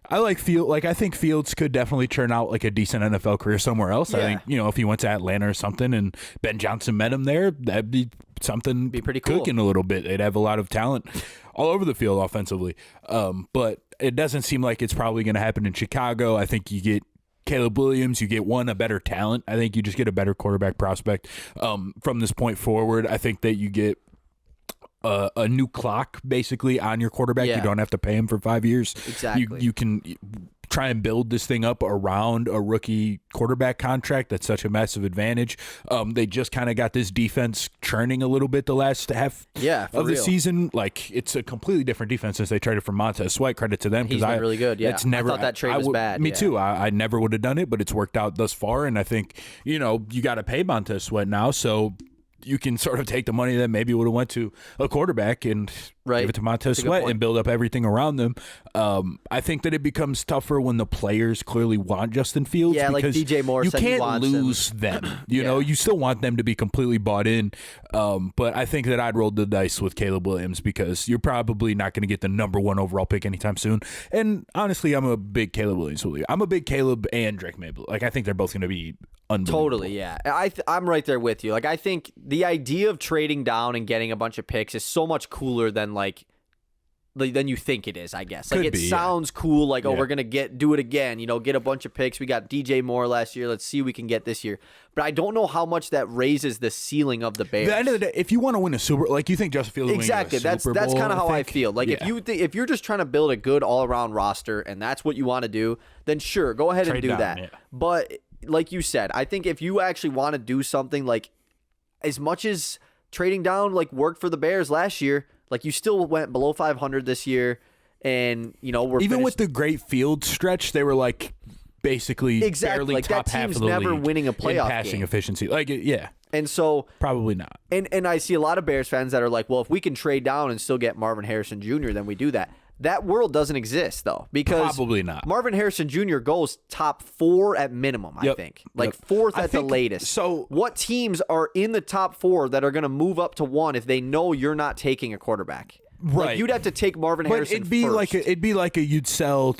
I like I think Fields could definitely turn out a decent NFL career somewhere else. Yeah. I think, if he went to Atlanta or something and Ben Johnson met him there, that'd be something pretty cool. Cooking a little bit. They'd have a lot of talent all over the field offensively. But it doesn't seem like it's probably going to happen in Chicago. I think you get Caleb Williams, you get a better talent. I think you just get a better quarterback prospect. From this point forward, I think that you get a new clock basically on your quarterback. Yeah. You don't have to pay him for 5 years. Exactly. You can try and build this thing up around a rookie quarterback contract. That's such a massive advantage. They just kind of got this defense churning a little bit the last half of the season. Like, it's a completely different defense since they traded for Montez Sweat. Credit to them. He's been really good. Yeah, I thought that trade was bad. Me too. I never would have done it, but it's worked out thus far. And I think, you got to pay Montez Sweat now. So you can sort of take the money that maybe would have went to a quarterback and give it to Montez Sweat and build up everything around them. I think that it becomes tougher when the players clearly want Justin Fields. Yeah, because like DJ Moore you said he can't wants lose them. You know, you still want them to be completely bought in. But I think that I'd roll the dice with Caleb Williams because you're probably not going to get the number 1 overall pick anytime soon. And honestly, I'm a big Caleb Williams believer. I'm a big Caleb and Drake May believer. Like, I think they're both going to be unbelievable. Totally, yeah. I'm right there with you. Like, I think the idea of trading down and getting a bunch of picks is so much cooler than than you think it is, I guess. Like, it sounds cool, like, we're going to do it again, get a bunch of picks. We got DJ Moore last year. Let's see what we can get this year. But I don't know how much that raises the ceiling of the Bears. At the end of the day, if you want to win a Super, like, you think Justin Fields will win a Super Bowl, that's kind of how I feel. Like, if you're just trying to build a good all-around roster and that's what you want to do, then sure, go ahead and do that. Yeah. But like you said, I think if you actually want to do something, like, as much as trading down, like, worked for the Bears last year, like, you still went below 500 this year, and, we're even with the great field stretch, they were, like, basically barely like, top that half team's of the never league winning a playoff in passing game. efficiency. Like, yeah. And so probably not. And I see a lot of Bears fans that are like, well, if we can trade down and still get Marvin Harrison Jr., then we do that. That world doesn't exist, though, because probably not. Marvin Harrison Jr. goes top 4 at minimum, I think. Like, 4th at the latest. So what teams are in the top 4 that are going to move up to 1 if they know you're not taking a quarterback? Right. Like, you'd have to take Marvin Harrison it'd be first. you'd sell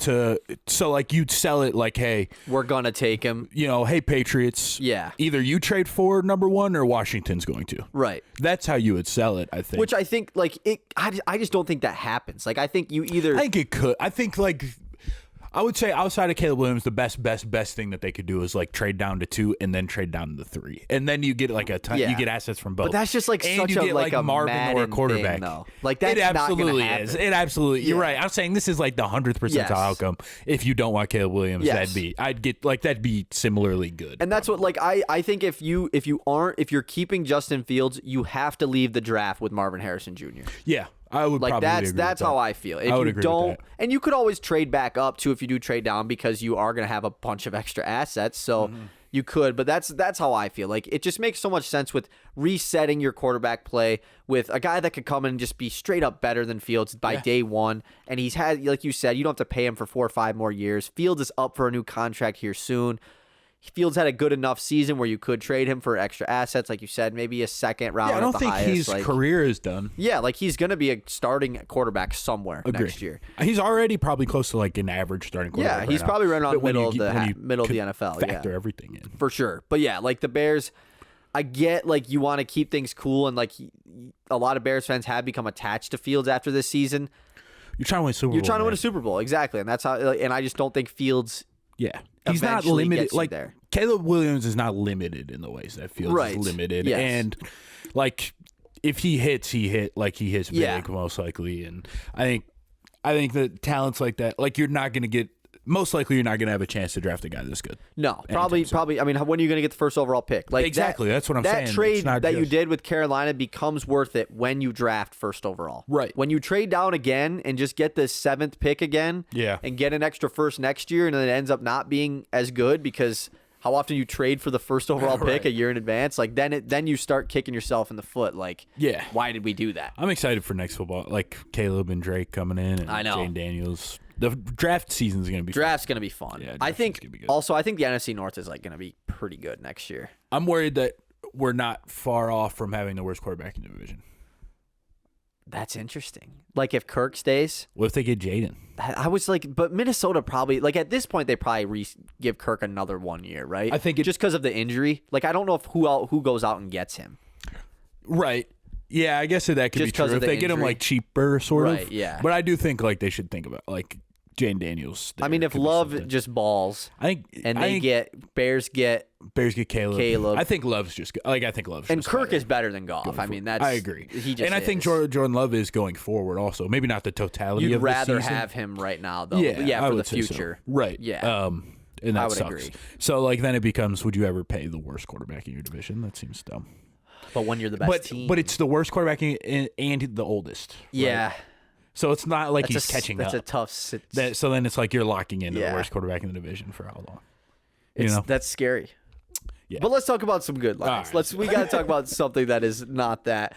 it like, hey, we're gonna take him. Hey, Patriots. Yeah. Either you trade for number 1 or Washington's going to. Right. That's how you would sell it, I think. Which I think, like, I just don't think that happens. Like, I think you either. I think it could. I think, like, I would say outside of Caleb Williams, the best thing that they could do is, like, trade down to 2 and then trade down to 3, and then you get like you get assets from both. But that's just like and such you get, like a Marvin Madden or quarterback. Thing, though. Like, that's it absolutely not is. It absolutely. You're right. I'm saying this is like the 100th percentile outcome. If you don't want Caleb Williams, that'd be similarly good. And that's what, like, I think if you're keeping Justin Fields, you have to leave the draft with Marvin Harrison Jr. Yeah. I would like probably agree that's with how that. I feel. If I would you agree don't, with that. and you could always trade back up too if you do trade down because you are going to have a bunch of extra assets. So you could, but that's how I feel. Like, it just makes so much sense with resetting your quarterback play with a guy that could come in and just be straight up better than Fields by day 1. And he's had, like you said, you don't have to pay him for 4 or 5 more years. Fields is up for a new contract here soon. Fields had a good enough season where you could trade him for extra assets, like you said, maybe a second round. I don't think his career is done. Yeah, like, he's going to be a starting quarterback somewhere next year. He's already probably close to, like, an average starting quarterback. Yeah, he's probably right around middle of the NFL. Factor everything in for sure. But yeah, like, the Bears, I get, like, you want to keep things cool, and, like, a lot of Bears fans have become attached to Fields after this season. You're trying to win a Super Bowl. You're trying to win a Super Bowl, exactly, and that's how. And I just don't think Fields. Yeah. He's not limited. Like, there. Caleb Williams is not limited in the ways that Fields is limited. Yes. And, like, if he hits, like, he hits big, most likely. And I think that talents like that, like, most likely you're not going to have a chance to draft a guy this good. No, probably. I mean, when are you going to get the first overall pick? Like, exactly. That's what I'm saying. That trade that you did with Carolina becomes worth it when you draft first overall. Right. When you trade down again and just get the 7th pick again, and get an extra first next year, and then it ends up not being as good because how often you trade for the first overall pick a year in advance, like, then you start kicking yourself in the foot. Like, why did we do that? I'm excited for next football. Like, Caleb and Drake coming in, and Jane Daniels. The draft season is going to be Draft's going to be fun. Yeah, I think the NFC North is, like, going to be pretty good next year. I'm worried that we're not far off from having the worst quarterback in the division. That's interesting. Like, if Kirk stays, what if they get Jaden? I was like, but Minnesota probably, like, at this point they probably give Kirk another 1 year, right? I think just because of the injury. Like, I don't know if who goes out and gets him. Right. Yeah, I guess that could just be true. If they get him, like, cheaper, sort of. Right, yeah. But I do think, like, they should think about, like, Jane Daniels. I mean, if Love just balls, Bears get Caleb. I think Love's just good. I think Love's and just Kirk better is better than Goff. I mean, I agree. I think Jordan Love is going forward also. Maybe not the totality You'd of the season. rather have him right now, though. Yeah, for the future. So. Right. Yeah. And that I would sucks. agree. So, then it becomes, would you ever pay the worst quarterback in your division? That seems dumb. But when you're the best team. But it's the worst quarterback and the oldest. Yeah. Right? So it's not like he's catching up. That's a tough so then it's like you're locking into the worst quarterback in the division for how long? That's scary. Yeah. But let's talk about some good lines. Right. We got to talk about something that is not that.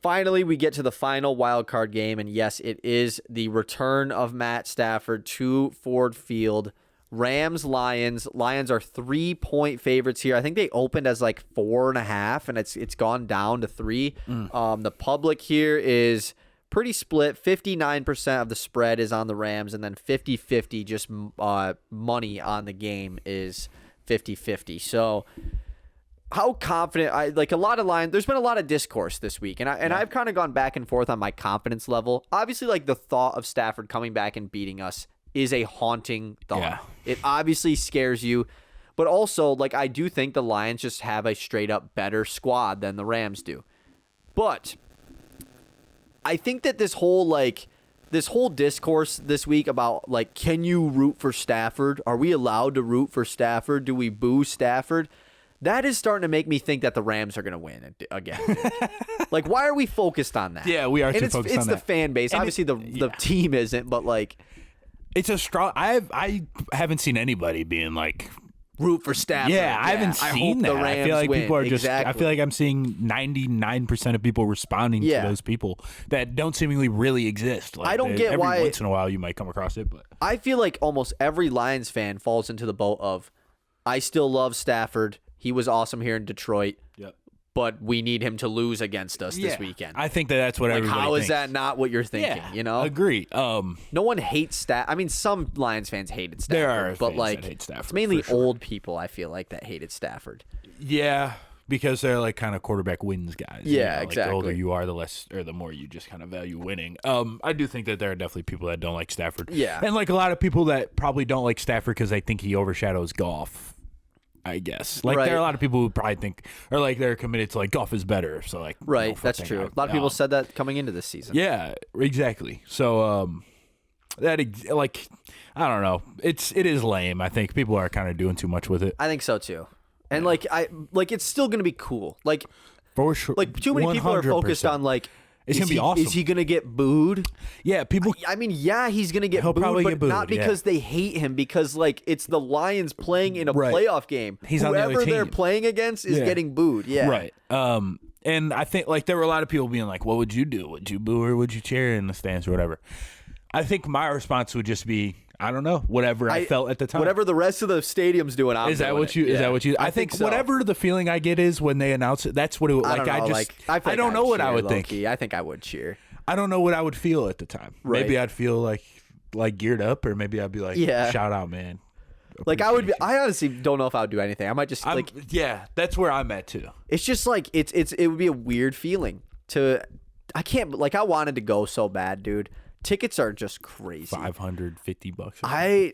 Finally, we get to the final wild card game, and yes, it is the return of Matt Stafford to Ford Field. Rams-Lions. Lions are 3-point favorites here. I think they opened as 4.5, and it's gone down to 3. The public here is pretty split. 59% of the spread is on the Rams, and then 50-50 just money on the game is 50-50. So how confident a lot of line. There's been a lot of discourse this week, and I've kind of gone back and forth on my confidence level. Obviously, the thought of Stafford coming back and beating us is a haunting thought. Yeah. It obviously scares you, but also I do think the Lions just have a straight up better squad than the Rams do. But I think that this whole discourse this week about can you root for Stafford? Are we allowed to root for Stafford? Do we boo Stafford? That is starting to make me think that the Rams are going to win again. Why are we focused on that? Yeah, we are too focused on that. It's the fan base. And obviously, the team isn't, but it's a strong. I haven't seen anybody being root for Stafford. Yeah, I haven't seen that. I feel like people are just. Exactly. I feel like I'm seeing 99% of people responding to those people that don't seemingly really exist. I don't get why. Every once in a while, you might come across it, but I feel like almost every Lions fan falls into the boat of, I still love Stafford. He was awesome here in Detroit. Yep. But we need him to lose against us this weekend. I think that's what everybody how thinks. is that not what you're thinking? Yeah, agree. No one hates Stafford. I mean, some Lions fans hated Stafford. There are but fans that hate Stafford, it's mainly for sure. old people, I feel like, that hated Stafford. Yeah, because they're kind of quarterback wins guys. Yeah, exactly. The older you are, the more you just kind of value winning. I do think that there are definitely people that don't like Stafford. Yeah. And a lot of people that probably don't like Stafford because they think he overshadows golf. I guess. There are a lot of people who probably think, or they're committed to golf is better. So right, that's true. A lot of people said that coming into this season. Yeah, exactly. So that I don't know. It is lame. I think people are kind of doing too much with it. I think so too. And it's still gonna be cool. For sure. Too many people are focused on it's going to be awesome. Is he going to get booed? Yeah, people. I mean, yeah, he's going to get He'll booed, probably but get booed, not because they hate him, because it's the Lions playing in a playoff game. He's on the other Whoever team. they're playing against is getting booed. Yeah, right. And I think there were a lot of people being like, "What would you do? Would you boo or would you cheer in the stands or whatever?" I think my response would just be, I don't know, whatever I felt at the time. Whatever the rest of the stadium's doing, I'm Is that doing what you? it. Is that what you? I think so. Whatever the feeling I get is when they announce it. That's what it. I don't know, I don't know what I would think. I think I would cheer. I don't know what I would feel at the time. Right. Maybe I'd feel like geared up, or maybe I'd be like, shout out, man. I would. I honestly don't know if I would do anything. I might just yeah, that's where I'm at too. It's just it would be a weird feeling to. I can't I wanted to go so bad, dude. Tickets are just crazy. $550. I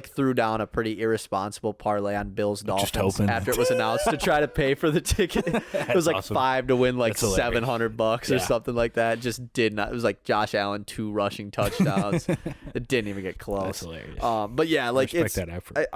threw down a pretty irresponsible parlay on Bills Dolphins after it was announced to try to pay for the ticket. It was awesome. 5 to win $700 or something like that. Just did not. It was Josh Allen 2 rushing touchdowns. It didn't even get close. That's hilarious. But yeah, respect that effort.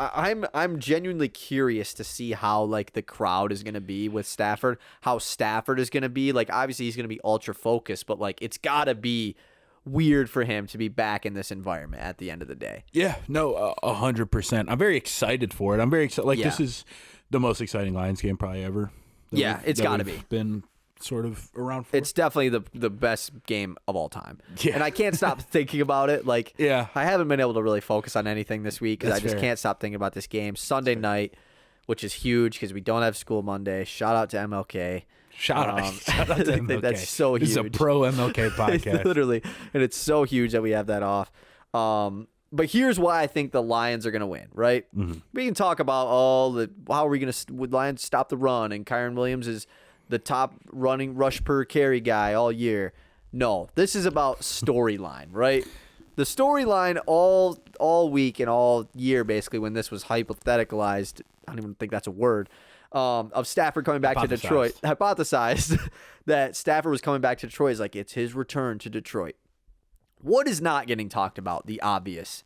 I'm genuinely curious to see how the crowd is going to be with Stafford, how Stafford is going to be. Obviously he's going to be ultra focused, but it's got to be weird for him to be back in this environment at the end of the day. Yeah, no, 100%. I'm very excited for it. I'm very excited. This is the most exciting Lions game probably ever. It's got to be. Been sort of around for. It's definitely the best game of all time. Yeah. And I can't stop thinking about it. I haven't been able to really focus on anything this week because I just can't stop thinking about this game. Sunday night, which is huge because we don't have school Monday. Shout out to MLK. Shout out to MLK. That's so huge. This is a pro MLK podcast. Literally. And it's so huge that we have that off. But here's why I think the Lions are going to win, right? Mm-hmm. We can talk about how are we going to would Lions stop the run, and Kyren Williams is the top running rush per carry guy all year. No, this is about storyline, right? The storyline all week and all year, basically, when this was hypotheticalized, I don't even think that's a word, of Stafford coming back to Detroit, hypothesized that Stafford was coming back to Detroit, is like, it's his return to Detroit. What is not getting talked about? The obvious.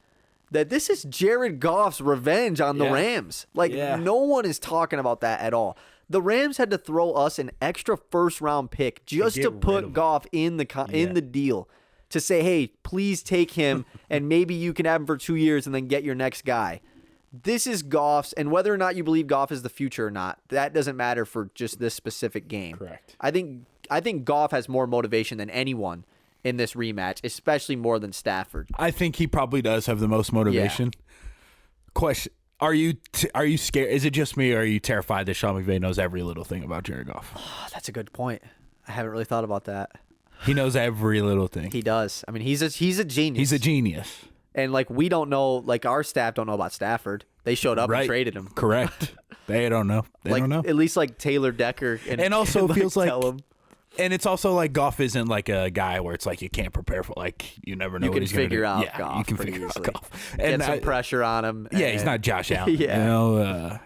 That this is Jared Goff's revenge on the Rams. No one is talking about that at all. The Rams had to throw us an extra first-round pick just to put Goff in the deal. To say, hey, please take him, and maybe you can have him for 2 years and then get your next guy. This is Goff's, and whether or not you believe Goff is the future or not, that doesn't matter for just this specific game. Correct. I think Goff has more motivation than anyone in this rematch, especially more than Stafford. I think he probably does have the most motivation. Yeah. Question: Are you scared? Is it just me, or are you terrified that Sean McVay knows every little thing about Jared Goff? Oh, that's a good point. I haven't really thought about that. He knows every little thing. He does. I mean, he's a genius. He's a genius. And we don't know, our staff don't know about Stafford. They showed up and traded him. Correct. They don't know. They don't know. At least Taylor Decker and also and, feels tell him. And it's also Goff isn't a guy where it's you can't prepare for you never know what he's going to do. You can figure out Goff. You can figure out Goff. And get some pressure on him. Yeah, he's not Josh Allen. Yeah.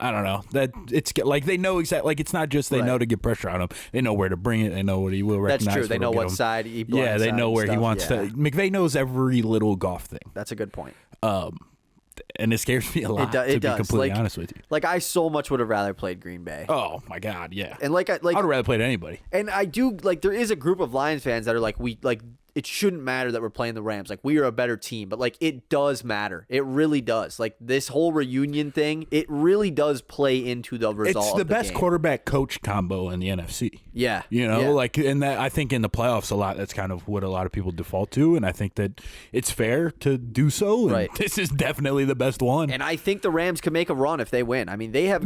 I don't know. That it's they know exactly. It's not just they know to get pressure on him. They know where to bring it. They know what he will recognize. That's true. They know what side he blinds. Yeah, they know where he wants to. McVay knows every little Goff thing. That's a good point. And it scares me a lot. To be completely honest with you, I so much would have rather played Green Bay. Oh my God, yeah. And I would have rather played anybody. And I do there is a group of Lions fans that are it shouldn't matter that we're playing the Rams. We are a better team, but it does matter. It really does. This whole reunion thing, it really does play into the result. It's the best quarterback coach combo in the NFC. Yeah. And that I think in the playoffs a lot, that's kind of what a lot of people default to. And I think that it's fair to do so. And this is definitely the best one. And I think the Rams can make a run if they win. I mean, they have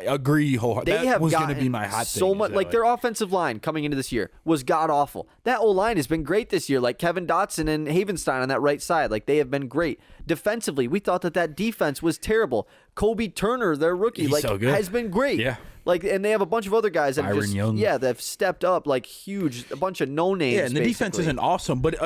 agree wholeheartedly. That was going to be my hot so thing. Much, their offensive line coming into this year was god awful. That O-line has been great this year. Kevin Dotson and Havenstein on that right side. They have been great. Defensively, we thought that defense was terrible. Kobe Turner, their rookie, He's so good. has been great. Yeah. And they have a bunch of other guys that Young. that have stepped up huge, a bunch of no names. Yeah, and the defense isn't awesome, but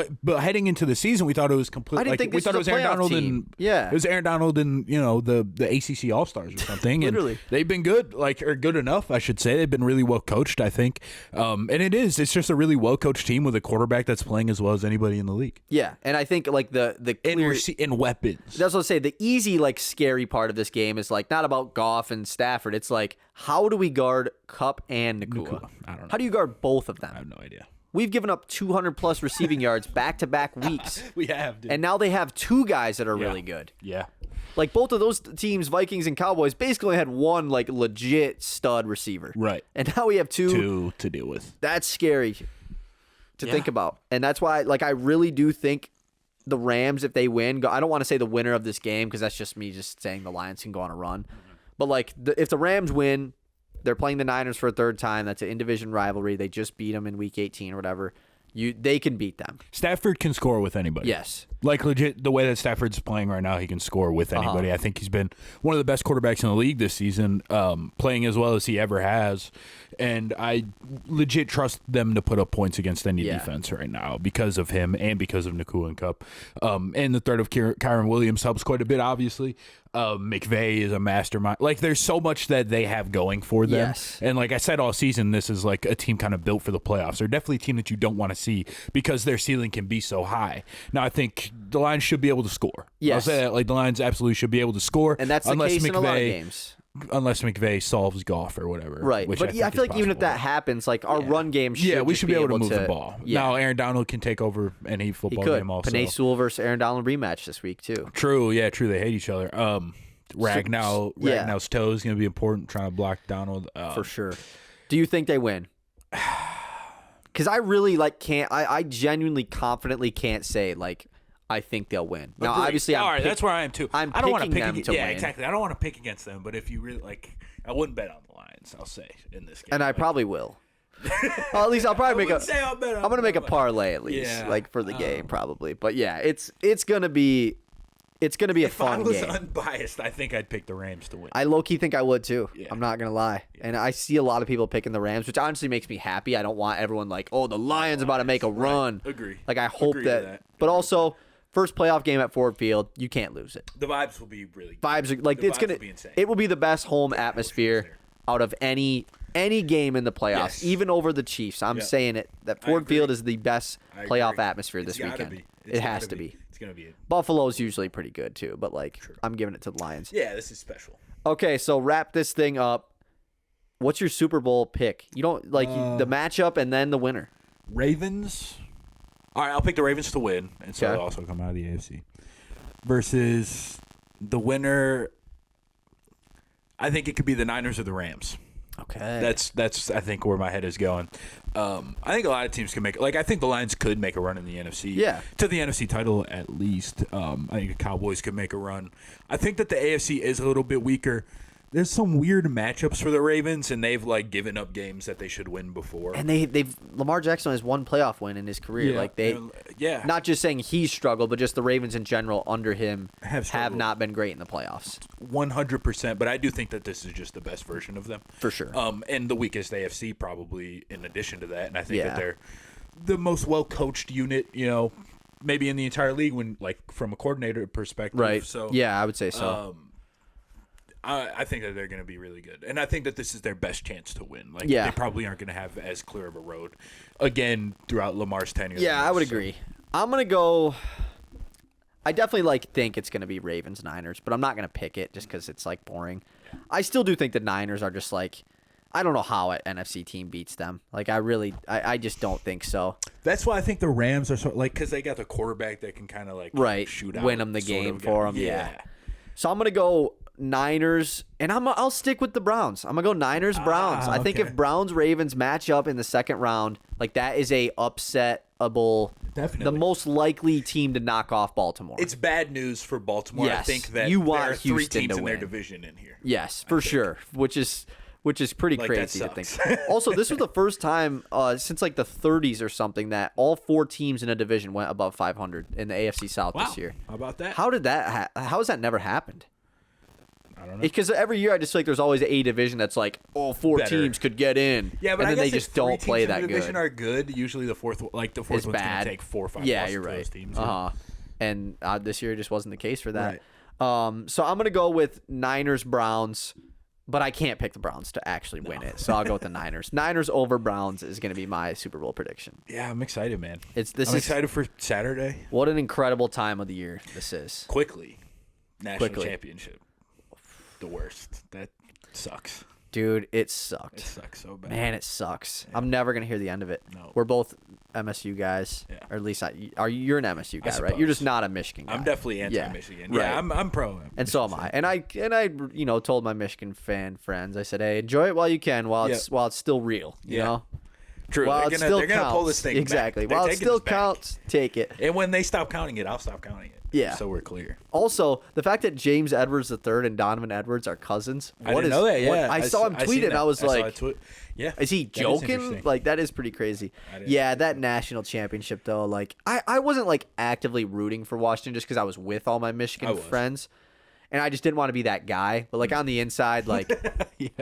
heading into the season, we thought it was completely. I didn't think we thought it was Aaron Donald team. it was Aaron Donald and the ACC All Stars or something. Literally, and they've been good, or good enough, I should say. They've been really well coached, I think. And it's just a really well coached team with a quarterback that's playing as well as anybody in the league. Yeah, and I think the clear in weapons. That's what I say. The easy scary part of this game is not about Goff and Stafford. It's how do we guard Kupp and Nakua? I don't know. How do you guard both of them? I have no idea. We've given up 200-plus receiving yards back-to-back weeks. We have, dude. And now they have two guys that are really good. Yeah. Both of those teams, Vikings and Cowboys, basically had one, legit stud receiver. Right. And now we have two to deal with. That's scary to think about. And that's why, I really do think the Rams, if they win, I don't want to say the winner of this game because that's just me just saying the Lions can go on a run. But, if the Rams win, they're playing the Niners for a third time. That's an in-division rivalry. They just beat them in Week 18 or whatever. They can beat them. Stafford can score with anybody. Yes. Legit, the way that Stafford's playing right now, he can score with anybody. I think he's been one of the best quarterbacks in the league this season, playing as well as he ever has. And I legit trust them to put up points against any defense right now because of him and because of Nakua and Kupp. And the threat of Kyron Williams helps quite a bit, obviously. McVay is a mastermind. There's so much that they have going for them. Yes. And like I said all season, this is a team kind of built for the playoffs. They're definitely a team that you don't want to see because their ceiling can be so high. Now, I think the Lions should be able to score. Yes. I'll say that. The Lions absolutely should be able to score. And that's the case in a lot of games. Unless McVay solves Goff or whatever. Right. But I feel even if that happens, our run game should we should be able to move the ball. Yeah. Now, Aaron Donald can take over any football game also. Panay Sewell versus Aaron Donald rematch this week, too. True. Yeah, true. They hate each other. Ragnow's toe is going to be important, trying to block Donald. For sure. Do you think they win? Because I really can't. I genuinely, confidently can't say I think they'll win. Now, obviously, all right, that's where I am too. I don't want to pick them to win. exactly. I don't want to pick against them, but if you really I wouldn't bet on the Lions. I'll say in this game, and I probably will. Well, at least I'll probably I'm going to make a parlay at least, for the game probably. But yeah, it's gonna be a fun game. If I was unbiased, I think I'd pick the Rams to win. I low-key think I would too. Yeah. I'm not gonna lie, and I see a lot of people picking the Rams, which honestly makes me happy. I don't want everyone the Lions about to make a run. Agree. I hope that, but also first playoff game at Ford Field. You can't lose it. The vibes will be really good. Vibes are like it's gonna. It will be the best home atmosphere out of any game in the playoffs, Yes. even over the Chiefs. I'm saying it. That Ford Field is the best playoff atmosphere this weekend. It has to be. It's gonna be it. Buffalo's usually pretty good too, but like I'm giving it to the Lions. Yeah, this is special. Okay, so wrap this thing up. What's your Super Bowl pick? You don't like the matchup and then the winner. Ravens. All right, I'll pick the Ravens to win, and so they'll also come out of the AFC. Versus the winner. I think it could be the Niners or the Rams. Okay. That's I think where my head is going. I think a lot of teams can make it. Like I think the Lions could make a run in the NFC. Yeah. To the NFC title at least. I think the Cowboys could make a run. I think that the AFC is a little bit weaker. There's some weird matchups for the Ravens, and they've like given up games that they should win before. And they've Lamar Jackson has one playoff win in his career. Yeah. Like they, not just saying he's struggled, but just the Ravens in general under him have not been great in the playoffs. 100%, but I do think that this is just the best version of them For sure. And the weakest AFC probably in addition to that, and I think that they're the most well coached unit, maybe in the entire league when like from a coordinator perspective. Right. So yeah, I would say so. I think that they're going to be really good, and I think that this is their best chance to win. Like they probably aren't going to have as clear of a road again throughout Lamar's tenure. Yeah, I would agree. I'm gonna go. I definitely think it's gonna be Ravens Niners, but I'm not gonna pick it just because it's like boring. I still do think the Niners are just like. I don't know how an NFC team beats them. Like I just don't think so. That's why I think the Rams are because they got the quarterback that can kind of shoot out, win them the game for them. Yeah. So I'm gonna go Niners, and I'll stick with the Browns. I'm gonna go Niners Browns. I think if Browns Ravens match up in the second round, like that is a upsetable. Definitely. The most likely team to knock off Baltimore. It's bad news for Baltimore. Yes. I think that you want there are three Houston teams to in their win. division in here. Yes, for sure. Which is pretty crazy to think. Also, this was the first time since like the 30s or something that all four teams in a division went above 500 in the AFC South this year. How about that? How did that? How has that never happened? I don't know. Because every year I just feel like there's always a division that's like, four teams could get in. Yeah, but and then I guess they just don't play that the division good. Are good. Usually the fourth one's going to take 4 or 5. Yeah, you're right. Teams. And this year just wasn't the case for that. Right. So I'm gonna go with Niners Browns, but I can't pick the Browns to actually win it. So I'll go with the Niners. Niners over Browns is gonna be my Super Bowl prediction. Yeah, I'm excited, man. I'm excited for Saturday. What an incredible time of the year this is. Quickly, national championship. The worst. That sucks. Dude, it sucked. It sucks so bad. Man, it sucks. Yeah. I'm never gonna hear the end of it. No. We're both MSU guys, or at least you're an MSU guy, right? You're just not a Michigan guy. I'm definitely anti-Michigan. Yeah, right. I'm pro. And so am I. And I told my Michigan fan friends, I said, hey, enjoy it while you can, while it's still real. You know. True. While they're still gonna pull this thing exactly. Back. While it still counts, take it. And when they stop counting it, I'll stop counting it. Yeah. So we're clear. Also, the fact that James Edwards III and Donovan Edwards are cousins. I didn't know that. Yeah. I saw him tweet it. And I was like, yeah. Is he joking? Like, that is pretty crazy. Yeah, that national championship, though, like, I wasn't, like, actively rooting for Washington just because I was with all my Michigan friends. And I just didn't want to be that guy. But, like, on the inside, like,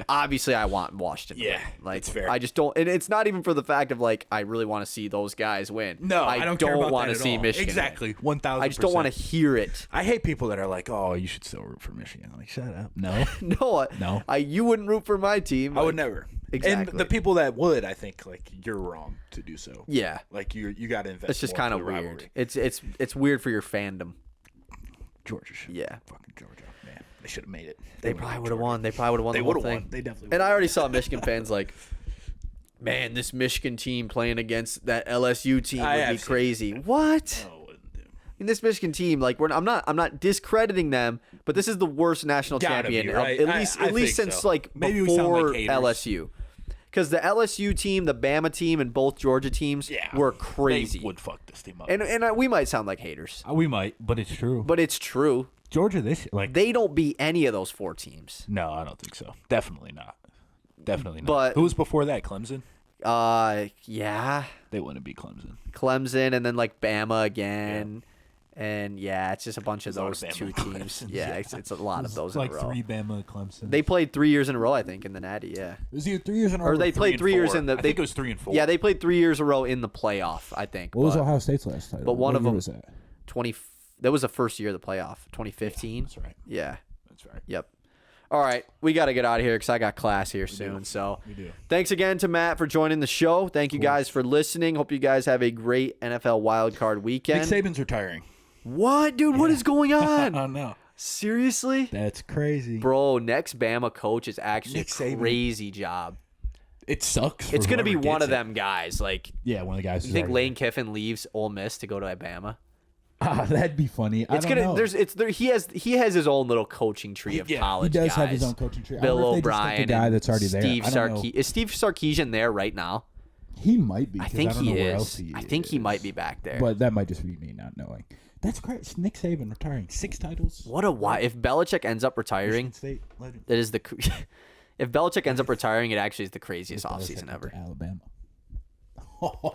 obviously I want Washington to win. Like, it's fair. I just don't. And it's not even for the fact of, like, I really want to see those guys win. No, I don't want to see Michigan exactly. 1,000%. I just don't want to hear it. I hate people that are like, oh, you should still root for Michigan. I'm like, shut up. No. No. You wouldn't root for my team. I would never. Exactly. And the people that would, I think, like, you're wrong to do so. Yeah. Like, you got to invest. It's just kind of weird. It's weird for your fandom. Georgia should. Yeah. Fucking Georgia. Man, they should have made it. They probably would have won. They probably would have won the whole thing. They definitely would. And I already saw Michigan fans like, man, this Michigan team playing against that LSU team would be crazy. What? No, it wouldn't do. I mean, this Michigan team, like, I'm not discrediting them, but this is the worst national champion, right? at least since like maybe before we LSU. Because the LSU team, the Bama team, and both Georgia teams were crazy. They would fuck this team up. And we might sound like haters. We might, but it's true. But it's true. Georgia this like they don't beat any of those four teams. No, I don't think so. Definitely not. Definitely not. But who was before that? Clemson? Yeah. They wouldn't beat Clemson. Clemson and then like Bama again. And it's just a bunch of those two teams. Yeah, it's a lot of those in a row. Like 3 Bama Clemson. They played 3 years in a row, I think, in the Natty. Yeah. It was either 3 years in a row. Or they played 3 years in the. I think it was 3 and 4. Yeah, they played 3 years in a row in the playoff, I think. What was Ohio State's last title? But one of them was that? that was the first year of the playoff, 2015. That's right. Yeah. That's right. Yep. All right, we got to get out of here because I got class here soon. So We do. thanks again to Matt for joining the show. Thank you guys for listening. Hope you guys have a great NFL wildcard weekend. Nick Saban's retiring. What, dude? What is going on? Oh, no. Seriously? That's crazy. Bro, next Bama coach is actually Nick a Saban. crazy job. It sucks. It's going to be whoever one gets of them guys. Like, Yeah, one of the guys. you think Lane Kiffin leaves Ole Miss to go to Alabama? That'd be funny. It's gonna. There's. It's there. He has his own little coaching tree of Yeah, he college He does guys. have his own coaching tree. I Bill wonder if they just O'Brien, take the guy and that's already there. Steve I don't know. Is Steve Sarkisian there right now? He might be. I 'cause think I don't he know where is. else he I think he is. might be back there. But that might just be me not knowing. That's great. Nick Saban retiring 6 titles. What a why? If Belichick ends up retiring, Michigan State legend. it is the. If Belichick ends up retiring, it actually is the craziest Belichick offseason went ever. to Alabama.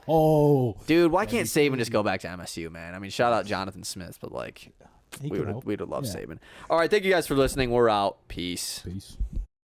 Oh, Dude, why can't Saban just go back to MSU, man? I mean, shout out Jonathan Smith, but like, he we could would help. love Yeah. Saban. All right, thank you guys for listening. We're out. Peace. Peace.